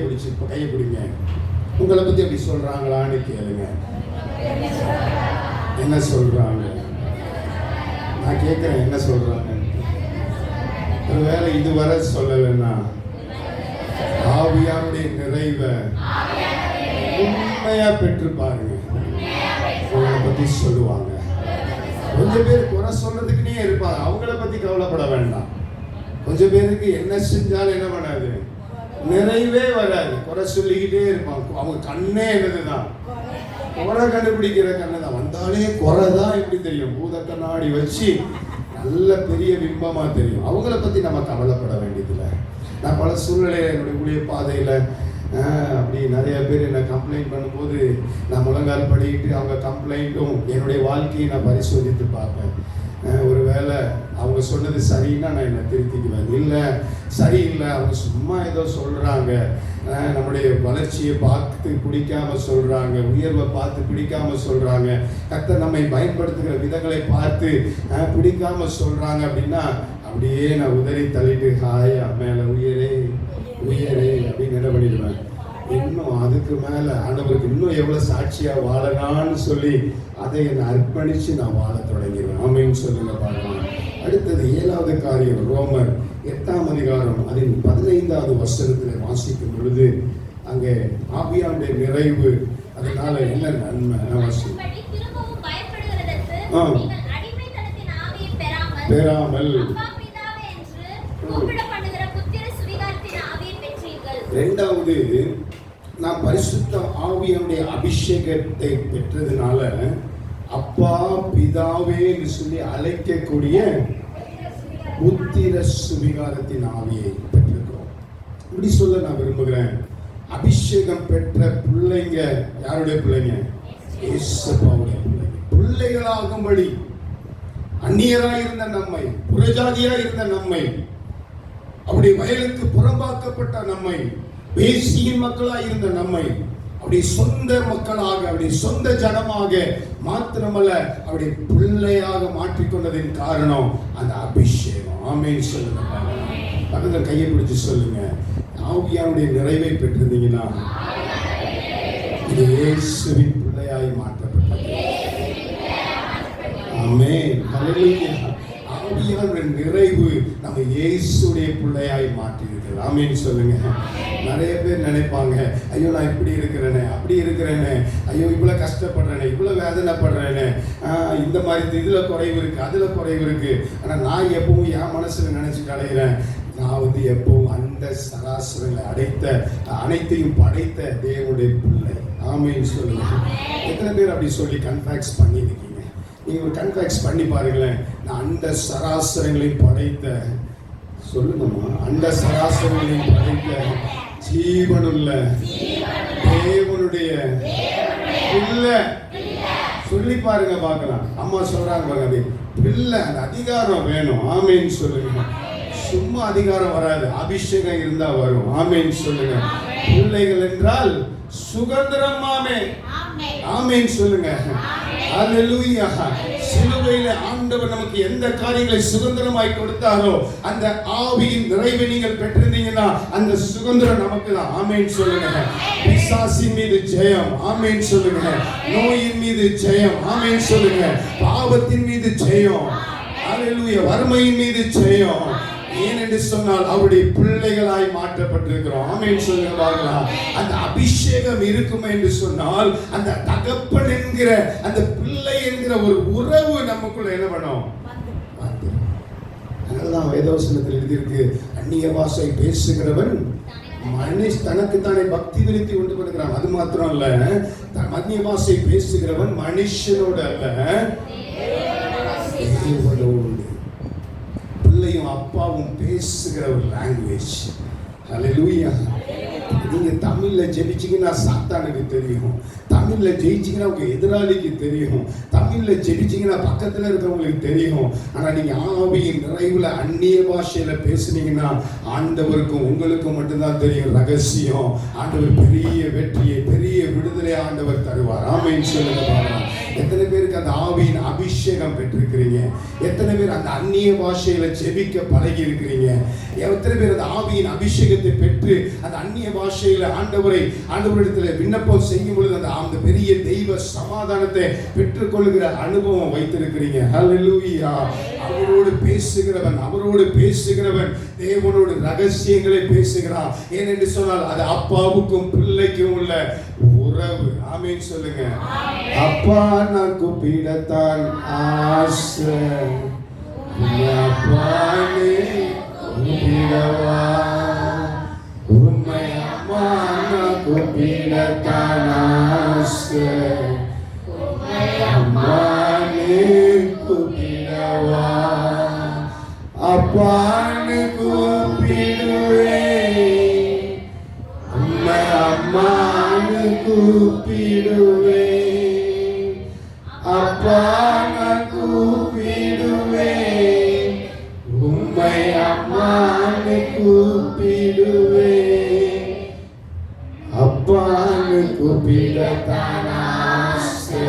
பிடிங்க. உங்களை பத்தி அப்படி சொல்றாங்களான்னு கேளுங்க. என்ன சொல்றாங்க? நான் கேட்கிறேன், என்ன சொல்றாங்க? ஒருவேளை இதுவரை சொல்லலைன்னா ஆவியாருடைய நிறைவை உண்மையா பெற்று பாருங்க, உங்களை பத்தி சொல்லுவாங்க. கொஞ்சம் பேர் குறை சொல்றதுக்குன்னே இருப்பாங்க, அவங்கள பத்தி கவலைப்பட வேண்டாம். கொஞ்சம் பேருக்கு என்ன செஞ்சாலும் என்ன பண்ணாது, நிறைவே வராது, குறை சொல்லிக்கிட்டே இருப்பாங்க. அவங்க கண்ணே என்னதுதான், குறை கண்டுபிடிக்கிற கண்ணு தான். வந்தாலே குறை தான் எப்படி தெரியும், பூத கண்ணாடி வச்சு நல்ல பெரிய பிம்பமா தெரியும். அவங்கள பத்தி நம்ம கவலைப்பட வேண்டியதில்லை. நான் பல சூழ்நிலையில் என்னுடைய ஊழிய பாதையில் அப்படி நிறைய பேர் என்னை கம்ப்ளைண்ட் பண்ணும்போது நான் முழங்கால் படிக்கிட்டு அவங்க கம்ப்ளைண்ட்டும் என்னுடைய வாழ்க்கையை நான் பரிசோதித்து பார்ப்பேன். ஒருவேளை அவங்க சொன்னது சரின்னா நான் என்னை திருத்திக்குவேன். இல்லை சரியில்லை, அவங்க சும்மா ஏதோ சொல்கிறாங்க, நம்முடைய வளர்ச்சியை பார்த்து பிடிக்காம சொல்கிறாங்க, உயர்வை பார்த்து பிடிக்காம சொல்கிறாங்க, கர்த்தர் நம்மை பயன்படுத்துகிற விதங்களை பார்த்து பிடிக்காம சொல்கிறாங்க அப்படின்னா அப்படியே நான் உதறி தள்ளிட்டு ஹாயா மேலே உயரே உயரே அப்படின்னு என்ன பண்ணிடுவேன். இன்னும் அதுக்கு மேலே ஆண்டவருக்கு இன்னும் எவ்வளோ சாட்சியாக வாழலான்னு சொல்லி அதை என்னை அர்ப்பணித்து நான் வாழ தொடங்கிடுவேன். ஆமைன்னு சொல்லுங்க பார்க்கலாம். அடுத்தது 7வது காரியம், ரோமர் 8ஆம் அதிகாரம் அதில் 15வது வசனத்தில் வாசிக்கும் பொழுது அங்கே ஆவியானுடைய நிறைவு, அதனால என்ன நன்மை பெறாமல் இரண்டாவது நாம் பரிசுத்த ஆவியானுடைய அபிஷேகத்தை பெற்றதுனால அப்பா பிதாவே என்று சொல்லி அழைக்கக்கூடிய புத்திர சுவிகாரத்தின் ஆவியை பெற்றிருக்கிறோம். இப்படி சொல்ல நான் விரும்புகிறேன். அபிஷேகம் பெற்ற பிள்ளைங்க யாருடைய பிள்ளைங்க? இயேசுவுடைய பிள்ளைங்க. பிள்ளைகளாகும்படி அந்நியராய் இருந்த நம்மை, புறஜாதியாய் இருந்த நம்மை, அப்படி வயலுக்கு புறம்பாக்கப்பட்ட நம்மை, பேசியின் மக்களாய் இருந்த நம்மை அப்படி சொந்த மக்களாக, அப்படி சொந்த ஜனமாக மாத்திரமல்ல அப்படி பிள்ளையாக மாற்றிக்கொண்டதின் காரணம் அந்த அபிஷேகம். ஆமென் சொல்லுங்க. பக்கத்தில் கையை பிடிச்சு சொல்லுங்க, ஆவியானுடைய நிறைவை பெற்றிருந்தீங்கன்னா இது இயேசுவின் பிள்ளையாய் மாற்றப்பட்டது. ஆமென். ஹல்லேலூயா. ஆவியானுடைய நிறைவு நம்ம இயேசுடைய பிள்ளையாய் மாற்றியிருக்கிறது. ஆமென் சொல்லுங்க. நிறைய பேர் நினைப்பாங்க, ஐயோ நான் இப்படி இருக்கிறேனே, அப்படி இருக்கிறேனே, ஐயோ இவ்வளோ கஷ்டப்படுறேனே, இவ்வளோ வேதனைப்படுறேனே, இந்த மாதிரி இதில் குறைவு இருக்குது, அதில் குறைவு இருக்குது. ஆனால் நான் எப்பவும் என் மனசில் நினச்சிட்டு அடைகிறேன், நான் எப்பவும் அந்த சராசரங்களை அனைத்தையும் படைத்த தேவனுடைய பிள்ளை. ஆமென் சொல்லுங்க. எத்தனை பேர் அப்படி சொல்லி கன்ஃபேக்ஸ் பண்ணியிருக்கீங்க? நீங்கள் ஒரு கன்ஃபேக்ஸ் பண்ணி பாருங்களேன். நான் அந்த சராசரங்களை படைத்த சொல்லுங்கம்மா. அண்ட சராசரிகளின் படைத்த ஜீவனுள்ள தேவனுடைய பிள்ளை. சொல்லி பாருங்க பார்க்கலாம். அம்மா சொல்றாங்க பாருங்க, பிள்ளை. அந்த அதிகாரம் வேணும். ஆமேன்னு சொல்லுங்க. சும்மா அதிகாரம் வராது, அபிஷேகம் இருந்தா வரும். ஆமேன்னு சொல்லுங்க. பிள்ளைகள் என்றால் சுதந்திரம். ஆமேன்னு சொல்லுங்க. அல்லேலூயா. சிலுவையில ஆண்டவர் நமக்கு எந்த காரியங்களை சுதந்திரமாய் கொடுத்தாரோ அந்த ஆவியின் நிறைவை நீங்கள் பெற்றிருந்தீங்கன்னா அந்த சுதந்திரம் நமக்கு தான். ஆமேன்னு சொல்லுங்க. பிசாசின் மீது ஜெயம். ஆமேன்னு சொல்லுங்க. நோயின் மீது ஜெயம். ஆமேன்னு சொல்லுங்க. பாவத்தின் மீது ஜெயம். அல்லேலூயா. வறுமையின் மீது ஜெயம். ஏனென்று சொன்னால் அவருடைய பிள்ளைகளாய் மாற்றப்பட்டிருக்கிறோம். ஆமென் சொல்லுங்க பார்க்கலாம். அந்த அபிஷேகம் இருக்கும் என்று சொன்னால் அந்த தகப்பன் என்கிற அந்த பிள்ளை என்கிற ஒரு உறவு நமக்குள்ள என்ன பண்ணும்? அதனாலதான் வேதவசனத்தில் எழுதியிருக்கு, அந்நிய பாஷை பேசுகிறவன் தனக்குத்தானே பக்தி விருத்தி உண்டு பண்ணுகிறான். அது மாத்திரம் அல்ல, அந்நிய பாஷை பேசுகிறவன் மனுஷனோடு அல்ல தேவனோடு. பிள்ளையும் அப்பாவும் பேசுகிற ஒரு லாங்குவேஜ். ஹல்லேலூயா. நீங்க தமிழ்ல ஜெபிச்சீங்கன்னா சாத்தானுக்கு தெரியும். தமிழ்ல ஜெயிச்சீங்கன்னா உங்க எதிராளிக்கு தெரியும். தமிழ்ல ஜெபிச்சீங்கன்னா பக்கத்துல இருக்கிறவங்களுக்கு தெரியும். ஆனா நீங்க ஆவியின் நிறைவுல அந்நிய பாஷையில பேசுனீங்கன்னா ஆண்டவருக்கும் உங்களுக்கும் மட்டும்தான் தெரியும் ரகசியம். ஆண்டவர் பெரிய வெற்றியை, பெரிய விடுதலை ஆண்டவர் தருவார். ஆமென் சொல்லுங்க பாருங்க. எத்தனை பேருக்கு அந்த ஆவியின் அபிஷேகம் பெற்றிருக்கிறீங்க? எத்தனை பேர் அந்த அந்நிய பாஷையில ஜெபிக்க பழகி இருக்கிறீங்க? எத்தனை பேர் அந்த ஆவியின் அபிஷேகத்தை பெற்று அந்த அந்நிய பாஷையில ஆண்டவரிடத்தில் விண்ணப்பம் செய்யும் பொழுது அந்த பெரிய தெய்வ சமாதானத்தை பெற்றுக்கொள்கிற அனுபவம் வைத்திருக்கிறீங்க? ஹல்லேலூயா. அவரோடு பேசுகிறவன் தேவனோடு ரகசியங்களை பேசுகிறான். ஏனென்று சொன்னால் அது அப்பாவுக்கும் பிள்ளைக்கும் உள்ள உறவு. ஆமென் சொல்லுங்க. அப்பா நான் கூப்பிடத்தான் ஆசை, அப்பானே கூப்பிடவா, உண்மை அம்மா நான் கூப்பிடத்தான் ஆசை, அம்மானே கூப்பிடவா, அப்பான்னு கூப்பிடுவே, உண்மை அம்மான்னு கூப்பிடுவே, அப்பா நான் கூப்பிடுவே, உம்மை அம்மான்னு கூப்பிடுவே, அப்பான்னு கூப்பிடத்தான் ஆசை,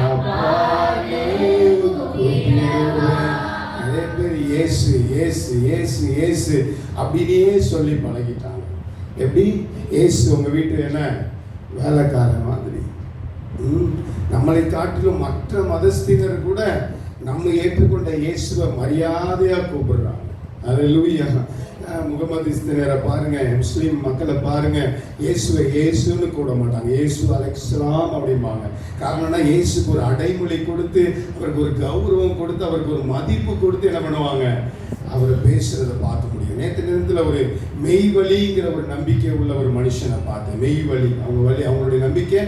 அப்பான்னு கூப்பிடுவேன். நிறைய பேர் இயேசு இயேசு இயேசு இயேசு அப்படியே சொல்லி பழகிட்டாங்க. எப்படி? இயேசு உங்க வீட்டு என்ன வேலைக்காரன் மாதிரி. நம்மளை காட்டிலும் மற்ற மதஸ்தினர் கூட நம்ம ஏற்றுக்கொண்ட இயேசுவை மரியாதையா கூப்பிடுறாங்க. அல்லேலூயா. முகமதிஸ்தினரை பாருங்க, முஸ்லீம் மக்களை பாருங்க, இயேசுவை இயேசுன்னு கூட மாட்டாங்க, இயேசு அலைஹிஸ்ஸலாம் அப்படிம்பாங்க. காரணம்னா இயேசுக்கு ஒரு அடைமொழி கொடுத்து, அவருக்கு ஒரு கௌரவம் கொடுத்து, அவருக்கு ஒரு மதிப்பு கொடுத்து என்ன பண்ணுவாங்க? அவரை பேசுறதை பார்க்க முடியும். நேற்று நேரத்தில் ஒரு மெய்வழிங்கிற ஒரு நம்பிக்கை உள்ள ஒரு மனுஷனை பார்த்தேன். மெய்வழி, அவங்களுடைய நம்பிக்கை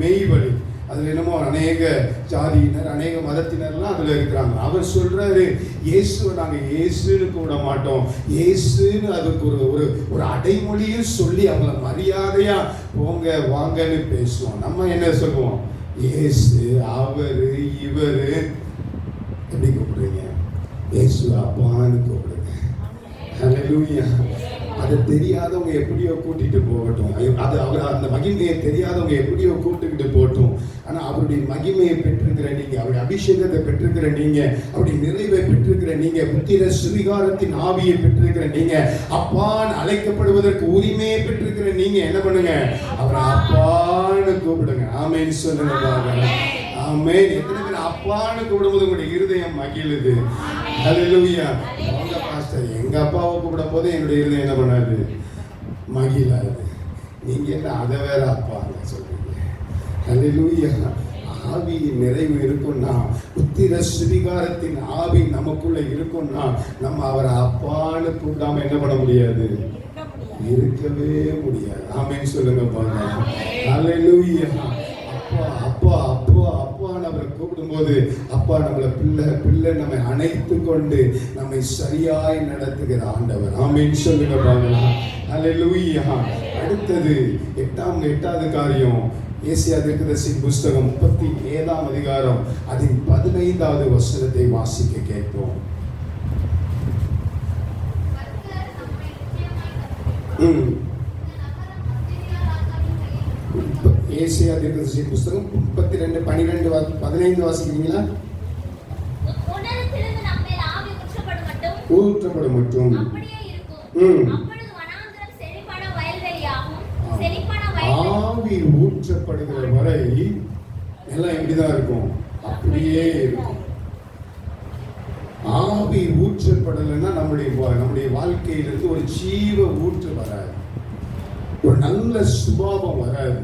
மெய்வழி. அதில் என்னமோ அநேக ஜாதியினர், அநேக மதத்தினர்லாம் அதில் இருக்கிறாங்க. அவர் சொல்றாரு, இயேசுவை நாங்கள் இயேசுன்னு கூட மாட்டோம், இயேசுன்னு அதுக்கு ஒரு அடைமொழியும் சொல்லி அவங்கள மரியாதையா போங்க வாங்கன்னு பேசுவோம். நம்ம என்ன சொல்லுவோம்? இயேசு, அவரு, இவரு. எப்படி கூப்பிடுறீங்க? இயேசு அப்பான்னு கூப்பிடுங்க. ஹல்லேலூயா. அதை தெரியாதவங்க எப்படியோ கூட்டிட்டு போகட்டும், அது அவர் அந்த மகிமையை தெரியாதவங்க எப்படியோ கூட்டுக்கிட்டு போகட்டும். ஆனா அவருடைய மகிமையை பெற்றிருக்கிற நீங்க, அவருடைய அபிஷேகத்தை பெற்றிருக்கிற நீங்க, அவருடைய நிறைவை பெற்றிருக்கிற நீங்க, புத்திர சுவிகாரத்தின் ஆவியை பெற்றிருக்கிற நீங்க, அப்பான்னு அழைக்கப்படுவதற்கு உரிமையை பெற்றிருக்கிற நீங்க என்ன பண்ணுங்க? அவரை அப்பான்னு கூப்பிடுங்க. ஆமென் சொல்லுங்க பாருங்க. ஆமென். எத்தனை பேர் அப்பான்னு கூப்பிடும்போது உங்களுடைய இருதயம் மகிழுது? ஹல்லேலூயா. பாஸ்டர், எங்க அப்பாவை கூப்பிடும் போது என்னுடைய இருதயம் என்ன பண்ணாது? மகிழாது. நீங்க என்ன அதை வேற அப்பான்னு சொல்றீங்க? ஹல்லேலூயா. ஆவியின் நிறைவு இருக்கும்னா, புத்திர சுவிகாரத்தின் ஆவி நமக்குள்ள இருக்கும்னா, நம்ம அவரை அப்பான்னு கூப்பிடாம என்ன பண்ண முடியாது? இருக்கவே முடியாது. ஆமென் சொல்லுங்க பாருங்க. ஹல்லேலூயா. அப்பா அப்பா அப்பா அப்பான்னு அவரை கூப்பிடும் போகும்போது அப்பா நம்மளை பிள்ளை பிள்ளை நம்மை அணைத்து கொண்டு நம்மை சரியாய் நடத்துகிற ஆண்டவர். ஆமென் சொல்லுங்க பார்க்கலாம். அல்லேலூயா. அடுத்தது எட்டாவது காரியம், ஏசாயா தீர்க்கதரிசியின் புஸ்தகம் 37ஆம் அதிகாரம் அதின் 15வது வசனத்தை வாசிக்க கேட்போம். ஏசாயா தீர்க்கதரிசியின் புஸ்தகம் 32:12-15 வாசிக்கிறீங்களா? ஊற்றப்படும் மட்டும் ஆவி ஊற்றப்படுகிற வரை எல்லாம் எப்படிதான் இருக்கும்? அப்படியே இருக்கும். ஆவி ஊற்றப்படலைன்னா நம்முடைய வாழ்க்கையிலிருந்து ஒரு ஜீவ ஊற்று வராது, ஒரு நல்ல சுபாவம் வராது,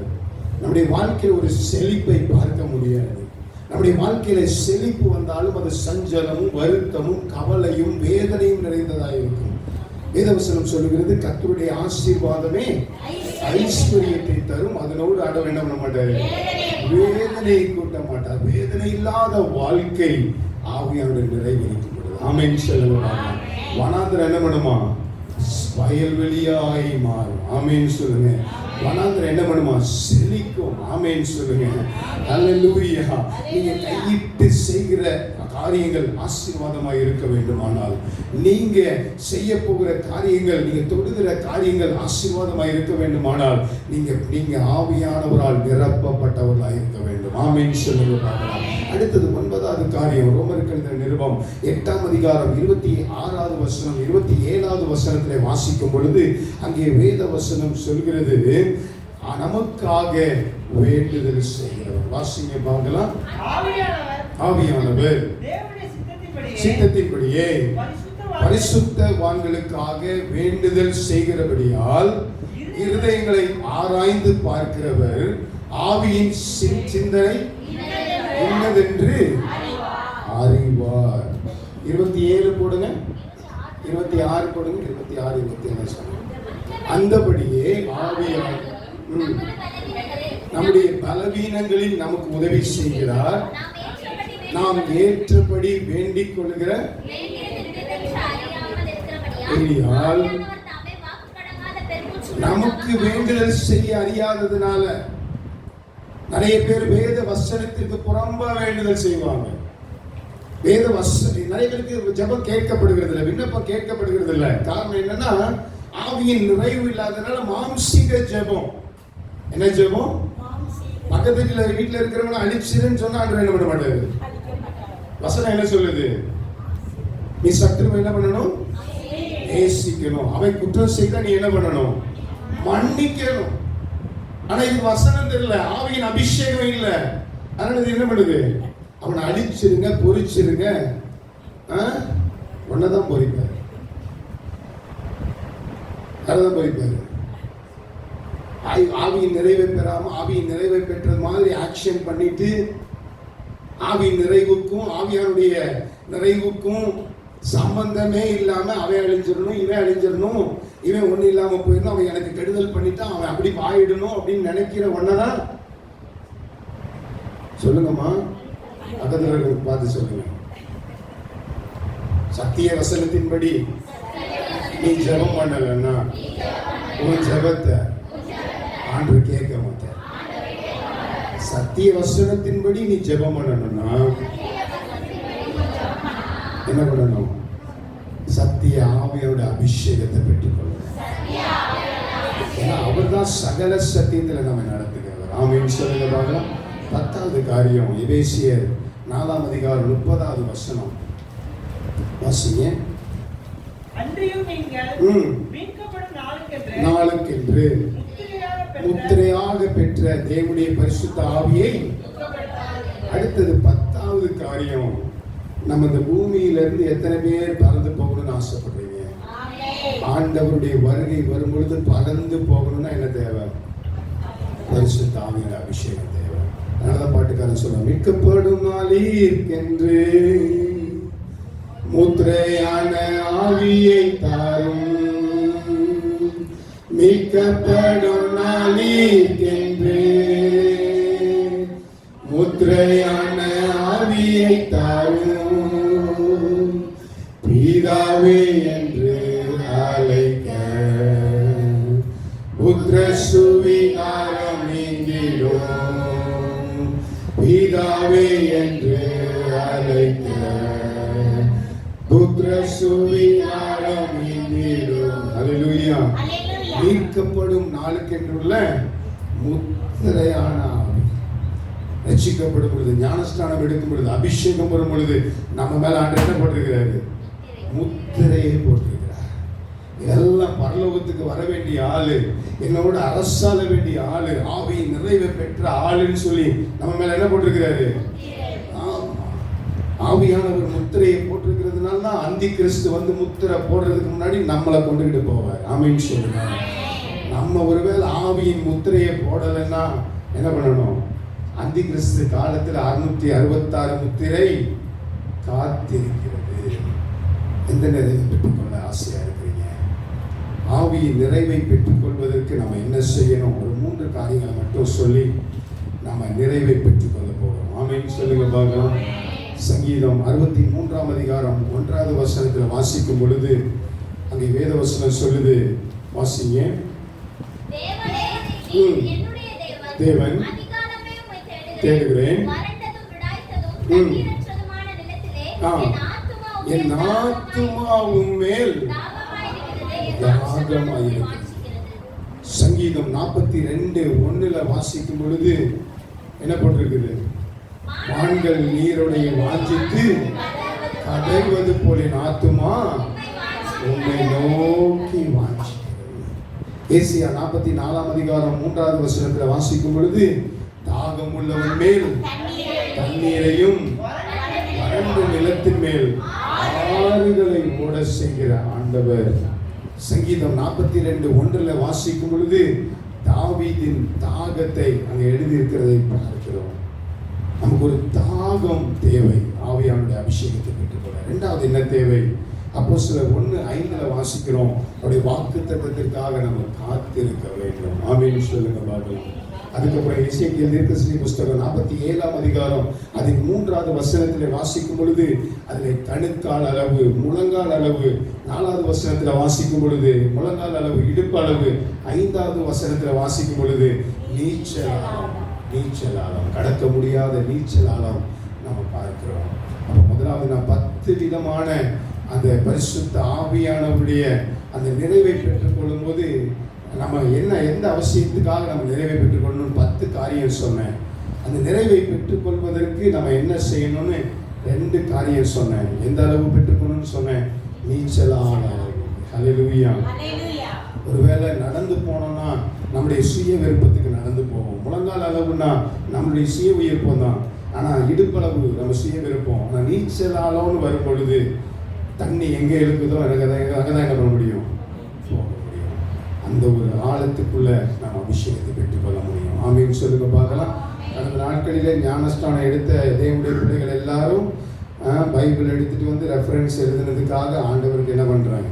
நம்முடைய வாழ்க்கையில் ஒரு செழிப்பை பார்க்க முடியாது. நம்முடைய வாழ்க்கையில செழிப்பு வந்தாலும் அது சஞ்சலமும் வருத்தமும் கவலையும் வேதனையும் நிறைந்ததாக இருக்கும். வேதவசனம் சொல்லுகிறது, கர்த்தருடைய ஆசீர்வாதமே ஐஸ்வர்யத்தை தரும், அதனோடு ஆண்டவர் என்ன பண்ண மாட்டாரு? வேதனையை கூட்ட மாட்டார். வேதனை இல்லாத வாழ்க்கை ஆவியானவர் நிறைவேற்றப்படுது. ஆமென் சொல்லுங்க. வனாந்தரம் என்ன பண்ணுமா? வயல்வெளியாய் மாறும். ஆமென் சொல்லுங்க. வனாந்தரம் என்ன பண்ணுமா? செழிக்கும். ஆமென் சொல்லுங்க. அல்லேலூயா. நீங்க கையிட்டு செய்கிற காரியங்கள் ஆசீர்வாதமாய் இருக்க வேண்டுமானால், நீங்க செய்ய போகிற காரியங்கள், நீங்க தொடுகிற காரியங்கள் ஆசீர்வாதமாய் இருக்க வேண்டுமானால், நீங்க ஆவியானவரால் நிரப்பப்பட்டவர்களாய் இருக்க வேண்டும். ஆமென் சொல்லுங்க. அடுத்தது 9வது காரியம், ரோமருக்கு எழுதின நிருபம் 8ஆம் அதிகாரம் 26வது வசனம் 27வது வசனத்திலே வாசிக்கும் பொழுது அங்கே வேத வசனம் சொல்கிறது, நமக்காக வேண்டுதல் செய்கிறவர். வாசிங்க பார்க்கலாம். ஆவியானவர் சித்தத்தின்படியே பரிசுத்தவான்களுக்காக வேண்டுதல் செய்கிறபடியால் இருதயங்களை ஆராய்ந்து பார்க்கிறவர் ஆவியின் சிந்தனை என்னதென்று அறிவார். 27 போடுங்க, 26 போடுங்க, 26 27 சொல்லுங்க. அந்தபடியே ஆவியானவர் நம்முடைய பலவீனங்களில் நமக்கு உதவி செய்கிறார். நாம் ஏற்றபடி வேண்டிக் கொள்கிற நமக்கு வேண்டுதல் செய்ய அறியாததுனால நிறைய பேர் வேத வசனத்திற்கு புறம்பா வேண்டுதல் செய்வாங்க. வேத வசனம் நிறைய பேருக்கு ஜெபம் கேட்கப்படுகிறது இல்லை, விண்ணப்பம் கேட்கப்படுகிறது இல்லை. காரணம் என்னன்னா, ஆவியின் நிறைவு இல்லாதனால மாம்சீக ஜெபம். என்ன ஜெபம்? பக்கத்துல வீட்டுல இருக்கிறவங்க அழிச்சிருன்னு சொன்னா ஆண்டவர் என்ன பண்ண மாட்டாரு. வசனம் என்ன சொல்லுது? நீ சத்துருவை என்ன பண்ணணும்? நேசிக்கணும். அவன் குற்றம் செய்தா நீ என்ன பண்ணணும்? மன்னிக்கணும். ஆனா இது வசனம் தெரியல, ஆவியின் அபிஷேகம் இல்ல. அதனால இது என்ன பண்ணுது? அவனை அழிச்சிருங்க, பொறிச்சிருங்க, ஒன்னதான் பொறிப்பாரு, அதான் பொறிப்பாரு. ஆவியின் நிறைவை பெறாம ஆவியின் நிறைவை பெற்றது மாதிரி ஆக்ஷன் பண்ணிட்டு, ஆவியின் நிறைவுக்கும் ஆவியானுடைய நிறைவுக்கும் சம்பந்தமே இல்லாம அவன் அழிஞ்சிடணும், இவன் அழிஞ்சிடணும், இவன் ஒண்ணு இல்லாம போயிடணும், அவன் எனக்கு கெடுதல் பண்ணிட்டான், அவன் அப்படி வாயிடணும் அப்படின்னு நினைக்கிற ஒன்னதான். சொல்லுங்கம்மா, பக்கத்துல பார்த்து சொல்லுங்க. சத்திய வசனத்தின்படி நீ ஜெபம் பண்ணலன்னா உன் ஜெபத்தை ஆண்டவர் கேட்க மாட்டார். சத்திய வசனத்தின்படி நீ ஜெபம் பண்ணணும்னா என்ன பண்ணணும்? சத்திய ஆவியோட அபிஷேகத்தை பெற்றுக்கொள்ளணும். ஏன்னா அவர் தான் சகல சத்தியத்தில் நம்ம நடத்துகிறவர். ஆமென் சொல்லுங்க பார்க்கலாம். 10வது காரியம், எபேசியர் 4ஆம் அதிகாரம் 30வது வசனம் வாசிங்க. அன்றியும் நீங்கள் மீட்கப்படும் நாளுக்கென்று முத்திரையாக பெற்ற தேவனுடைய பரிசுத்த ஆவியை. அடுத்தது 10வது காரியம், நம்ம இந்த பூமியிலிருந்து எத்தனை பேர் பறந்து போகணும்னு ஆசைப்படுறீங்க? ஆண்டவருடைய வருகை வரும் பொழுது பறந்து போகணும்னா என்ன தேவை? பரிசுத்த ஆவியோட அபிஷேகம் தேவை. அதனால பாட்டுக்காரன் சொல்ல, மீட்கப்படும் நாளிற்கென்று முத்திரையான ஆவியை தாரும், மீட்கப்படும் நாளிற்கென்று முத்திரையான ஆவி ஆவியை தாரும் பிதாவே என்று அழைக்க புத்திர சுவிகாரம் நீங்கிடும் பிதாவே என்று அழைக்க புத்திர சுவிகாரம் நீங்கிடும். அல்லேலூயா. மீட்கப்படும் நாளுக்கென்றுள்ள முத்திரையான ஆவி. ரட்சிக்கப்படும் பொழுது, ஞானஸ்நானம் எடுக்கும் பொழுது, அபிஷேகம் வரும் பொழுது நம்ம மேல ஆண்டவர் என்ன போட்டிருக்கிறாரு? முத்திரையை போட்டிருக்கிறார். இதெல்லாம் பரலோகத்துக்கு வர வேண்டிய ஆளு, என்னோட அரசாள வேண்டிய ஆளு, ஆவியின் நிறைவை பெற்ற ஆளுன்னு சொல்லி நம்ம மேல என்ன போட்டிருக்கிறாரு? ஆவியானவர் முத்திரையை போட்டிருக்கிறதுனால தான் அந்தி கிறிஸ்து வந்து முத்திரை போடுறதுக்கு முன்னாடி நம்மளை கொண்டுகிட்டு போவார். ஆமீன் சொல்லுங்க. நம்ம ஒருவேளை ஆவியின் முத்திரையை போடலைன்னா என்ன பண்ணணும்? அந்தி கிறிஸ்து காலத்தில் 666 முத்திரை காத்திருக்கிறது. எந்த நிறைவை பெற்றுக்கொள்ள ஆசையா இருக்கிறீங்க? ஆவியின் நிறைவை பெற்றுக்கொள்வதற்கு நம்ம என்ன செய்யணும்? ஒரு 3 காரியங்களை மட்டும் சொல்லி நம்ம நிறைவை பெற்றுக்கொள்ள போகிறோம். ஆமீன் சொல்லுங்க பார்க்கலாம். சங்கீதம் 63ஆம் அதிகாரம் 1வது வசனத்தில் வாசிக்கும் பொழுது அங்கே வேத வசனம் சொல்லுது, வாசிங்க. தேவன் தேடுகிறேன், என் ஆத்துமாவும் மேல் தாகமாயிருக்கிறது. சங்கீதம் 42:1 வாசிக்கும் பொழுது என்ன போட்டிருக்குது? வான்கள் நீருடைய வாஞ்சித்து கடைவது போல என் ஆத்துமா உம்மை நோக்கி வாஞ்சிக்கிறது. ஏசாயா 44ஆம் அதிகாரம் 3வது வசனத்தில் வாசிக்கும் பொழுது தாகம் உள்ளவன் மேல் தண்ணீரையும் வறண்ட நிலத்தின் மேல் ஆறுகளை ஓட செய்கிற ஆண்டவர். சங்கீதம் 42:1 வாசிக்கும் பொழுது தாவீதின் தாகத்தை அங்கே எழுதியிருக்கிறதை பார்க்கிறோம். நமக்கு ஒரு தாகம் தேவை, ஆவியானுடைய அபிஷேகத்தை பெற்றுக்கொள்ள. 2வது என்ன தேவை? அப்போஸ்தலர் 1:5 வாசிக்கிறோம், அவருடைய வாக்குத்தத்தத்திற்காக நம்ம காத்திருக்க வேண்டும். ஆமீன் சொல்லுங்க பார்க்கலாம். அதுக்கப்புறம் எசேக்கியேல் தீர்க்கதரிசி புஸ்தகம் 47ஆம் அதிகாரம் அதில் 3வது வசனத்தில் வாசிக்கும் பொழுது அதில் கணுக்கால் அளவு, முழங்கால் அளவு, 4வது வசனத்தில் வாசிக்கும் பொழுது முழங்கால் அளவு, இடுப்பு அளவு, 5வது வசனத்தில் வாசிக்கும் பொழுது நீச்சலாலம், கடக்க முடியாத நீச்சலாலம் நம்ம பார்க்கிறோம். அப்போ முதலாவது நான் 10 விதமான அந்த பரிசுத்த ஆவியானவருடைய அந்த நிறைவை பெற்றுக்கொள்ளும் போது நம்ம எந்த அவசியத்துக்காக நம்ம நிறைவை பெற்றுக்கொள்ளணும்னு 10 காரியம் சொன்னேன். அந்த நிறைவை பெற்றுக்கொள்வதற்கு நம்ம என்ன செய்யணும்னு 2 காரியம் சொன்னேன். எந்த அளவு பெற்றுக்கொள்ளணும்னு சொன்னேன்? நீச்சலான அளவு. ஹல்லேலூயா. ஒருவேளை நடந்து போனோம்னா நம்முடைய சுய விருப்பத்துக்கு நடந்து போவோம். முழங்கால் அளவுன்னா நம்மளுடைய சுய விருப்பம் தான், ஆனால் இடுப்பளவு நம்ம சுய விருப்பம். ஆனால் நீச்சல் அளவுன்னு வரும் பொழுது தண்ணி எங்கே இருக்குதோ அங்கே தான் என்ன பண்ண முடியும்? போக முடியும். அந்த ஒரு ஆழத்துக்குள்ள நம்ம அபிஷேகத்தை பெற்றுக்கொள்ள முடியும். ஆமீன் சொல்லுங்க பார்க்கலாம். கடந்த நாட்களிலே ஞானஸ்தானம் எடுத்த தேவனுடைய பிள்ளைகள் எல்லாரும் பைபிள் எடுத்துட்டு வந்து ரெஃபரன்ஸ் எழுதுனதுக்காக ஆண்டவருக்கு என்ன பண்றாங்க?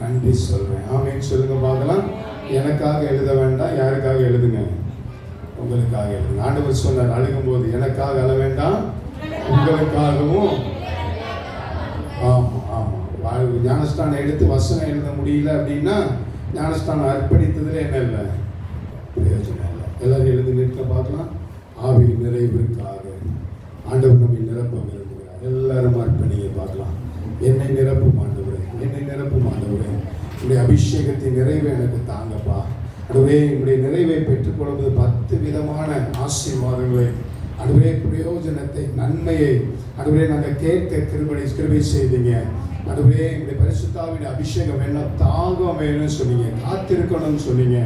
நன்றி சொல்றேன். ஆமீன் சொல்லுங்க பார்க்கலாம். எனக்காக எழுத வேண்டாம், யாருக்காக எழுதுங்க? உங்களுக்காக எழுதுங்க. ஆண்டவர் சொன்னார், அழுகும்போது எனக்காக அழ வேண்டாம், உங்களுக்காகவும். ஆமா ஆமா, ஞானஸ்தானம் எடுத்து வசனம் எழுத முடியல அப்படின்னா ஞானஸ்தானம் அர்ப்பணித்ததுல என்ன இல்லை? பிரயோஜனம் இல்லை. எல்லாரும் எழுதி நிற்க பார்க்கலாம். ஆவி நிறைவிற்காக ஆண்டவர் நம்மை நிரப்ப விரும்புகிறார். எல்லாரும் அர்ப்பணியை பார்க்கலாம். என்னை நிரப்பும் ஆண்டவரே, என்னை நிரப்பும் ஆண்டவரே, உடைய அபிஷேகத்தின் நிறைவை எனக்கு தாங்கப்பா. அதுவே உடைய நிறைவை பெற்றுக்கொள்வது 10 விதமான ஆசீர்வாதங்களை, அதுவே பிரயோஜனத்தை, நன்மையை அதுவே நாங்கள் கேட்க கிருபை செய்தீங்க. அதுவே எங்களுடைய பரிசுத்தாவின் அபிஷேகம் வேணும், தாகம் வேணும்னு சொன்னீங்க, காத்திருக்கணும்னு சொன்னீங்க.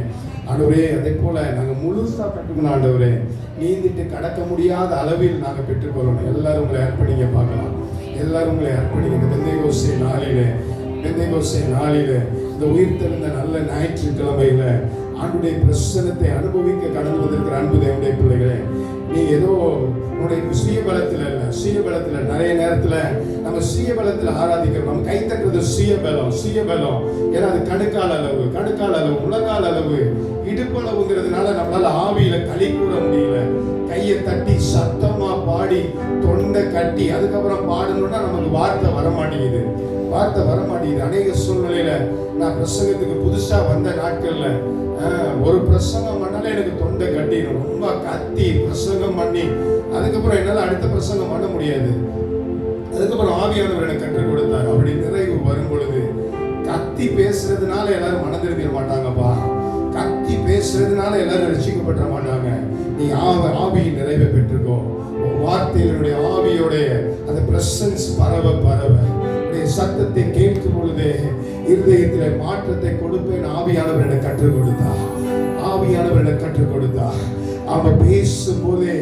ஆண்டவரே அதே போல நாங்கள் முழுசாக பெற்றுக்கணும். ஆண்டவரே நீந்திட்டு கடக்க முடியாத அளவில் நாங்கள் பெற்றுக்கொள்ளணும். எல்லாரும் உங்களை அர்ப்பணிங்க பார்க்கலாம். எல்லாரும் உங்களை அர்ப்பணிங்க. இந்த பெந்தைகோஸ்தே நாளில இந்த உயிர்த்தெழுந்த நல்ல ஞாயிற்றுக்கிழமையில ஆண்டுடைய பிரசன்னத்தை அனுபவிக்க கடந்து வந்திருக்கிற அன்பு தேவனுடைய பிள்ளைகளே, நீ ஏதோ உன்னுடைய சுயபலத்தில் இல்லை. சுயபலத்தில் நிறைய நேரத்தில் நம்ம சுயபலத்தில் ஆராதிக்கிறோம். நம்ம கை தட்டுறது சுயபலம். ஏன்னா அது கணுக்கால் அளவு, முழங்கால் அளவு, இடுப்பளவுங்கிறதுனால நம்மளால ஆவியில களி கூற முடியல. கையை தட்டி சத்தமா பாடி தொண்டை கட்டி அதுக்கப்புறம் பாடணும்னா நமக்கு வார்த்தை வரமாட்டேங்குது. அநேக சூழ்நிலையில நான் பிரசங்கத்துக்கு புதுசா வந்த நாட்கள்ல ஒரு பிரசங்கம் பண்ணாலே எனக்கு தொண்டை கட்டிடும். ரொம்ப கத்தி பிரசங்கம் பண்ணி அதுக்கப்புறம் என்னால அடுத்த பிரசங்கம் பண்ண முடியாது. அதுக்கப்புறம் ஆவியானவர் எனக்கு கற்றுக் கொடுத்தார். அப்படி நிறைவு வரும் பொழுது கத்தி பேசுறதுனால எல்லாரும் மனதிருக்க மாட்டாங்கப்பா. கத்தி பேசுறதுனால எல்லாரும் ரட்சிக்கப்பட மாட்டாங்க. நீ ஆவியின் நிறைவை பெற்றுக்கோ. வார்த்தையினுடைய ஆவியோடைய அந்த பிரசன்ஸ் பரவ சத்தத்தை கேட்கும் பொழுதே இருதயத்திலே மாற்றத்தை கொடுப்பேன். ஆவியானவர் எனக்கு கற்றுக் கொடுத்தார். அவன் பேசும்போதே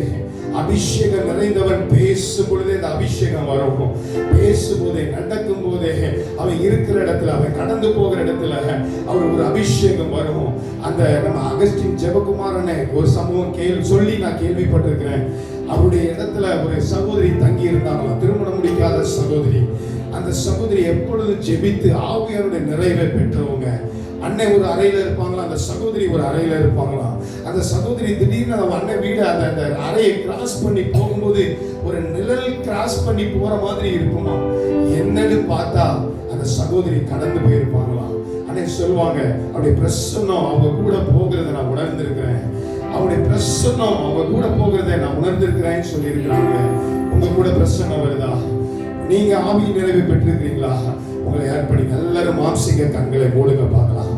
அபிஷேகம் நிறைந்தவன் பேசும் பொழுதே அந்த அபிஷேகம் வரும். பேசும்போதே நடக்கும் போதே அவன் இருக்கிற இடத்துல, அவன் கடந்து போகிற இடத்துல அவர் ஒரு அபிஷேகம் வரும். அந்த நம்ம அகஸ்டின் ஜெபகுமாரனை ஒரு சம்பவம் சொல்லி நான் கேள்விப்பட்டிருக்கிறேன். அவருடைய இடத்துல ஒரு சகோதரி தங்கி இருந்தாங்களாம், திருமணம் முடிக்காத சகோதரி. அந்த சகோதரி எப்பொழுதும் ஜெபித்து ஆவியானுடைய நிறைவை பெற்றவங்க. அன்னை ஒரு அறையில இருப்பாங்களா, அந்த சகோதரி ஒரு அறையில இருப்பாங்களாம். அந்த சகோதரி திடீர்னு நம்ம அண்ணன் வீடு அந்த அறையை கிராஸ் பண்ணி போகும்போது ஒரு நிழல் கிராஸ் பண்ணி போற மாதிரி இருக்குமா. என்னன்னு பார்த்தா அந்த சகோதரி கடந்து போயிருப்பாங்களாம். அன்னை சொல்லுவாங்க, அவருடைய பிரசன்னம் அவங்க கூட போகிறத நான் உணர்ந்திருக்கிறேன். அவருடைய பிரசன்னம் அவங்க கூட போகிறத நான் உணர்ந்திருக்கிறேன்னு சொல்லியிருக்கிறாங்க. உங்க கூட பிரசன்னம் வருதா? நீங்க ஆவியின் நிறைவை பெற்றிருக்கிறீங்களா? உங்களை அர்ப்பணிங்க. எல்லாரும் மாம்சீக கண்களை மூடுங்க, பார்க்கலாம்.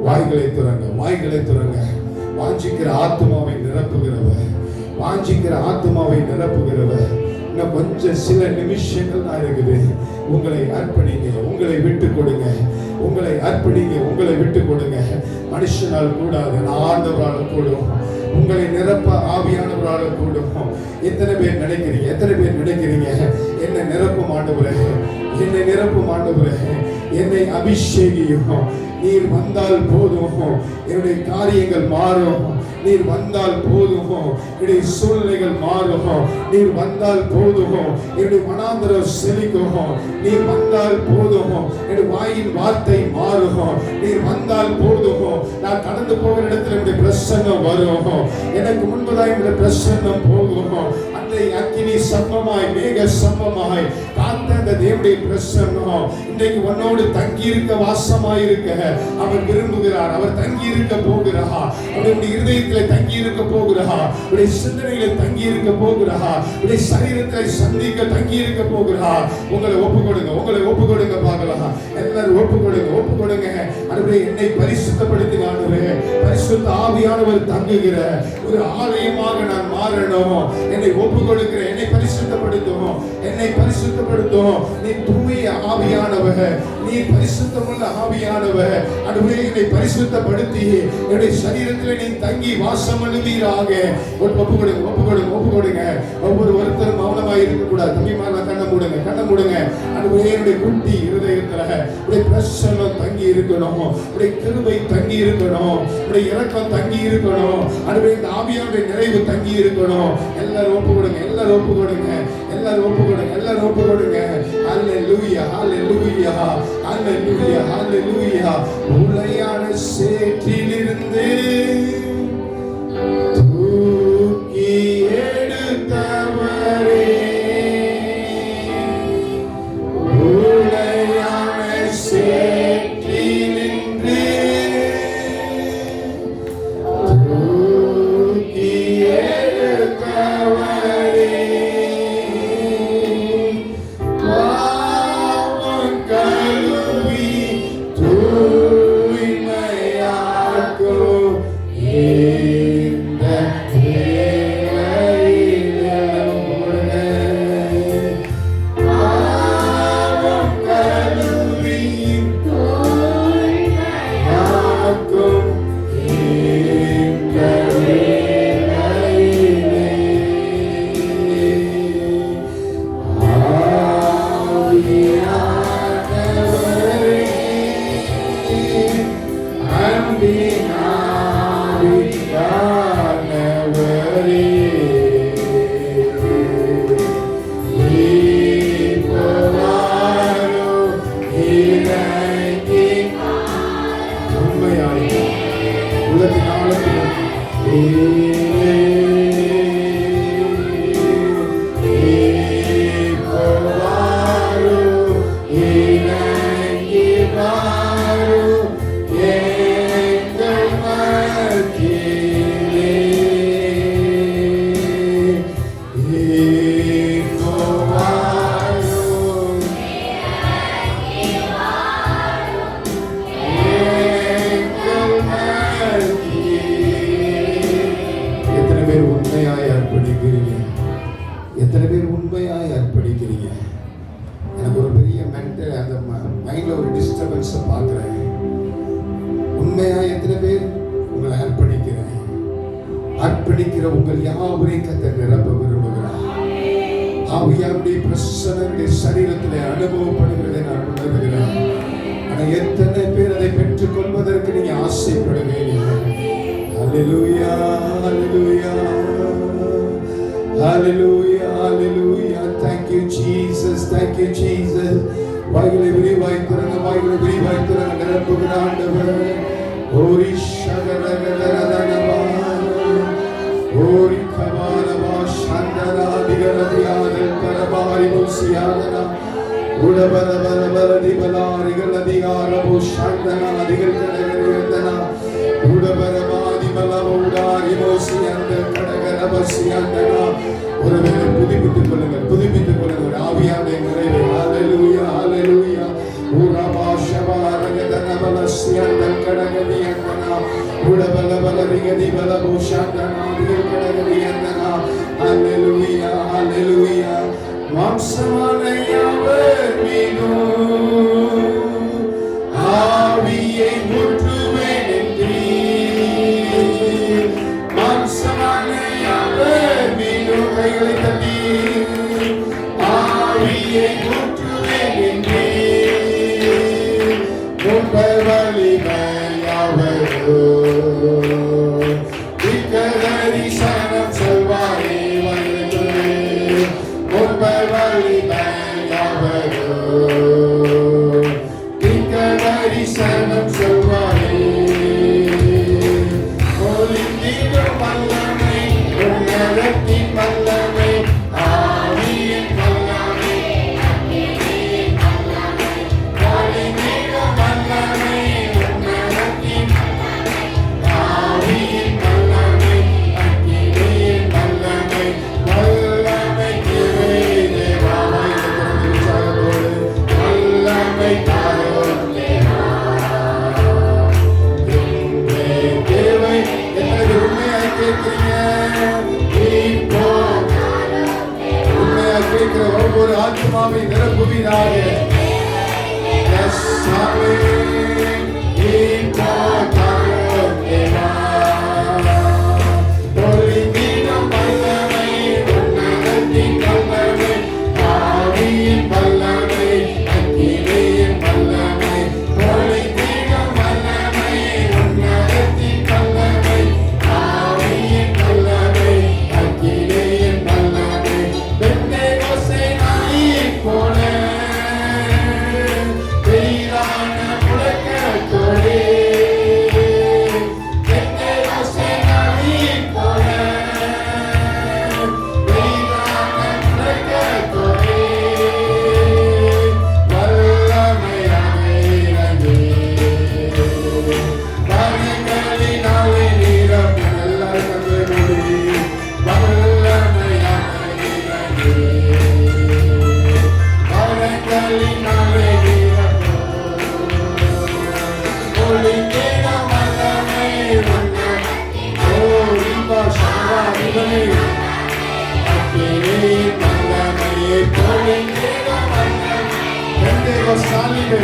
வாய்களை துறங்க. வாஞ்சிக்கிற ஆத்மாவை நிரப்புகிறவர் இன்னும் கொஞ்சம் சில நிமிஷங்கள் தான் இருக்குது. உங்களை அர்ப்பணிங்க, உங்களை விட்டு கொடுங்க. மனுஷனால் கூடாது, ஆண்டவரால் கூடும். உங்களை நிரப்ப ஆவியானவரால் கூடும். எத்தனை பேர் நினைக்கிறீங்க என்னை நிரப்பும் ஆண்டவரே, என்னை அபிஷேகியும். நீர் வந்தால் போதும், என்னுடைய காரியங்கள் மாறும். நீர் வந்தால் போதும், என்னுடைய சூழ்நிலைகள் மாறும். நீர் வந்தால் போதும், என்னுடைய மனாந்தரம் செழிக்கும். நீர் வந்தால் போதும், என்னுடைய வாயின் வார்த்தை மாறும். நீர் வந்தால் போதும், நான் கடந்து போகிற இடத்துல என்னுடைய பிரசன்னம் வரும். எனக்கு முன்பதாக என்னுடைய பிரசன்னம் போகும். அன்றை அக்கினி சம்பமாய் மேக சம்பமாய் காத்த அந்த தேவனுடைய பிரசன்னம் இன்றைக்கு உன்னோடு தங்கி இருக்க, வாசமாய் இருக்க அவர் விரும்புகிறார். அவர் தங்கி இருக்க போகிறார். அவருடைய இருதயத்திலே தங்கி இருக்க போகிறார். அவருடைய சிந்தனையிலே தங்கி இருக்க போகிறார். அவருடைய சரீரத்தை சந்திக்க தங்கி இருக்க போகிறார். உங்களை ஒப்பு கொடுங்க பார்க்கலாம். எல்லாரும் ஒப்பு கொடுங்க. ஆண்டவரே, என்னை பரிசுத்தப்படுத்துங்க. ஆண்டவரே, பரிசுத்த ஆவியானவர் தங்குகிற ஒரு ஆலயமாக நான் மாறணும். என்னை ஒப்பு கொடுக்கிறேன். என்னை பரிசுத்தப்படுத்தும். நீ தூய ஆவியானவர், நீ பரிசுத்தமுள்ள ஆவியானவர். ஆண்டவரே, என்னை பரிசுத்தப்படுத்தி என்னுடைய சரீரத்தில் நீ தங்கி வாசம் பண்ணுவீராக. ஒப்பு கொடுங்க. ஒருத்தரும் மௌனமாக இருக்கக்கூடாது. தம்பிமாரா கண்ணை மூடுங்க. ஆண்டவரே, என்னுடைய குட்டி இருதயத்துல உடைய பிரசன்னம் தங்கி இருக்கணும். உடைய கிருபை தங்கி இருக்கணும். உடைய இரக்கம் தங்கி இருக்கணும். ஆண்டவரே, இந்த ஆவியானுடைய நிறைவு தங்கி இருக்கணும். எல்லாரும் ஒப்பு கொடுங்க. ஹல்லேலூயா. உளையான சேற்றிலிருந்து தூக்கி எடுத்தவரே, உளையான சேற்றிலிருந்து தூக்கி எடுத்தவரே, பாவம் கழுவி தூய்மையாக்கும் இந்த எத்தனை பேர் உண்மையாய் அர்ப்பணிக்கிறீங்க? எனக்கு ஒரு பெரிய மென்டல் அந்த மைண்ட்ல ஒரு டிஸ்டர்பன்ஸை பார்க்குறேன். உண்மையாய் எத்தனை பேர் உங்களை அர்ப்பணிக்கிறேன்? அர்ப்பணிக்கிற உங்கள் யாவரையும் கர்த்தர் நிரப்ப விரும்புகிறார். ஆவியாருடைய பிரசன்னங்களுடைய சரீரத்திலே அனுபவப்படுகிறதை நான் உணர்கிறேன். ஆனால் எத்தனை பேர் அதை பெற்றுக் கொள்வதற்கு நீங்க ஆசைப்படுவீங்க? ஹல்லேலூயா, ஹல்லேலூயா, ஹல்லேலூயா, ஹல்லேலூயா. Thank you Jesus, thank you Jesus. வாய்களை விரிவாய் திறங்க, வாய்களை விரிவாய் திறங்க. நிரப்புகிற ஆண்டவர். ஓரி ஷகரகரதனவா, ஓரி கவாலவா சந்தராதிகரதியாதல் பரபாரி முசியாதனா உடபரபரபரதி பலாரிகள் அதிகாரபு சந்தனாதிகள் கடகரியந்தனா உடபரபாதி பலமுடாரி மோசியந்தல் கடகரபசியந்தனா. ஒருவேளை புதுப்பித்துக் கொள்ளுங்கள், புதுப்பித்துக் கொள்ளுங்கள். ஆவியானே நிறைவே. ஹல்லேலூயா, ஹல்லேலூயா. உரபாஷவாரகதனபலசியந்தல் கடகரியந்தனா உடபலபலரிகதி பலபூஷந்தனாதிகள் கடகரியந்தனா. ஹல்லேலூயா, ஹல்லேலூயா. மாம்சமானையவர் மீதும் ஆவியை ஊற்றுவேன் என்றீர். மாம்சமானையவர் மீதும் கைகளை தட்டி ஆவியை ஊற்றுவேன் என்றீர். முன்பர் வலிமையாவரோ தரிசனம் சொல்வாரே வந்து முன்பர் வலிமையாவரோ தரிசனம் சொல்வாரே. ஒளிந்திடும் வல்லமை உன்னதத்தின் வல்லமை ஆவியின் வல்லமை ஒளிந்திடும் வல்லமை உன்னதத்தின் ஆவியின் வல்லமை அக்கினியின் வல்லமை வல்லமை கிருபை தேவாவை உற்சாகத்தோடு வல்லமை தாரும் தேவா. தேவை எத்தனை உண்மையாய் கேட்கிறீங்க? இப்போ உண்மையாய் கேட்கிற ஒவ்வொரு ஆத்மாவை நிரப்புவீராக. எஸ் சாமி, இப்போ தாரும் தேவா. ஒளிந்திடும் வல்லமை உன்னதத்தின் வல்லமை ஆவியின் வல்லமை அக்கினியின் வல்லமை ஒளிந்திடும் வல்லமை உன்னதத்தின் வல்லமை ஆவியின் வல்லமை அக்கினியின் வல்லமை. பெந்தேகோஸ்தே நாளைப் போல பெரிதான முழக்கத்தோடே பெந்தேகோஸ்தே நாளைப் போல பெரிதான முழக்கத்தோடே வல்லமையாக இறங்கி வரங்களினாலே நிரப்பும். எல்லாரும் கண்களை மூடி வல்லமையாக இறங்கி வரங்களினாலே நிரப்பும். ஒளிந்திடும் வல்லமை உன்னதத்தின் ஓரிபா சவாரிகளை அக்கினியின் வல்லமையை பொழிந்திடும் வல்லமை. பெந்தேகோஸ்தாலிலே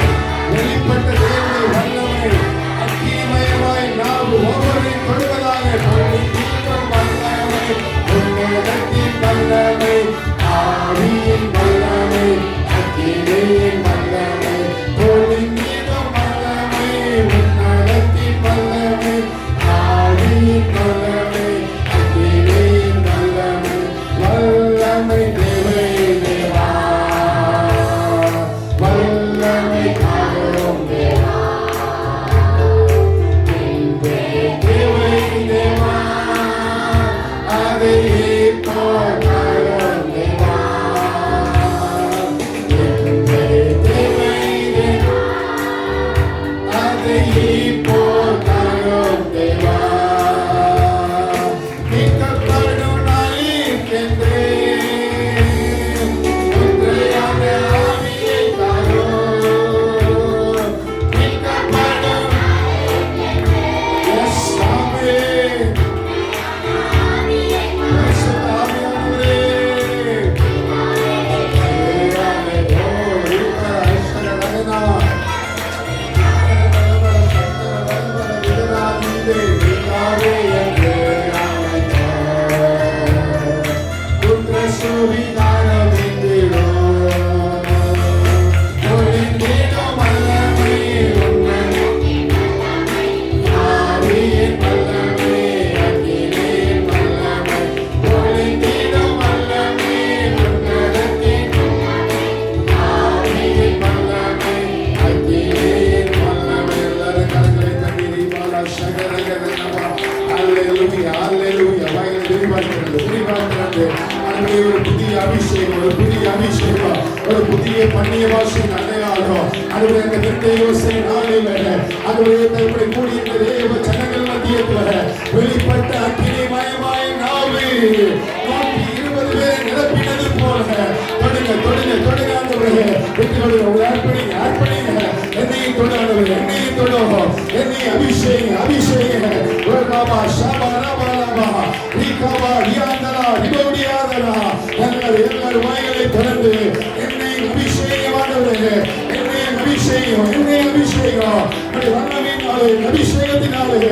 வெளிப்பட்ட தேவனுடைய வல்லமை அக்கினிமயமாய் நாம் ஒவ்வொருவரையும் தொடுவதாக. பொழிந்திடும் வல்லமை உன்னதத்தின் வல்லமை ஆவியின் வல்லமை அக்கினியின் வல்லமை பொழிந்திடும் வல்லமை உன்னதத்தின் வல்லமை ஆவியின் வல்லமை அக்கினியின் வல்லமை வல்லமை தேவை தேவா. வல்லமை தாரும் தேவா. பண்ணிய பாஷையின் அடையாளம் அதுவே அந்த பெண்ணை யோசனை நாளில் அதுவே தன்னுடைய கூடிய தேவ ஜனங்கள் மத்தியத்தில் வெளிப்பட்ட அக்கினி மயமாய் நாவு 120 பேரை நிரப்பினது போல தொடுங்க ஆண்டவரே வெற்றியோடு அர்ப்பணிங்க என்னையும் தொடு ஆண்டவரே என்னையும் தொடும் என்னை அபிஷேக ராமா ஷாபா ராமா ராமா ரீகாபா ரியாந்தரா ரிபோடியாதரா எல்லார் வாய்களை திறந்து என்னை அபிஷேகமானவரே என்னை அபிஷேகம் வண்ணமினாலே அபிஷேகத்தினாலே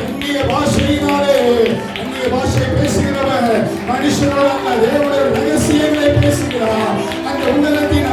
அந்நிய பாஷையினாலே அந்நிய பாஷை பேசுகிறவர் மனுஷனோட தேவனுடைய ரகசியங்களை பேசுகிறார் அந்த உலகத்தின்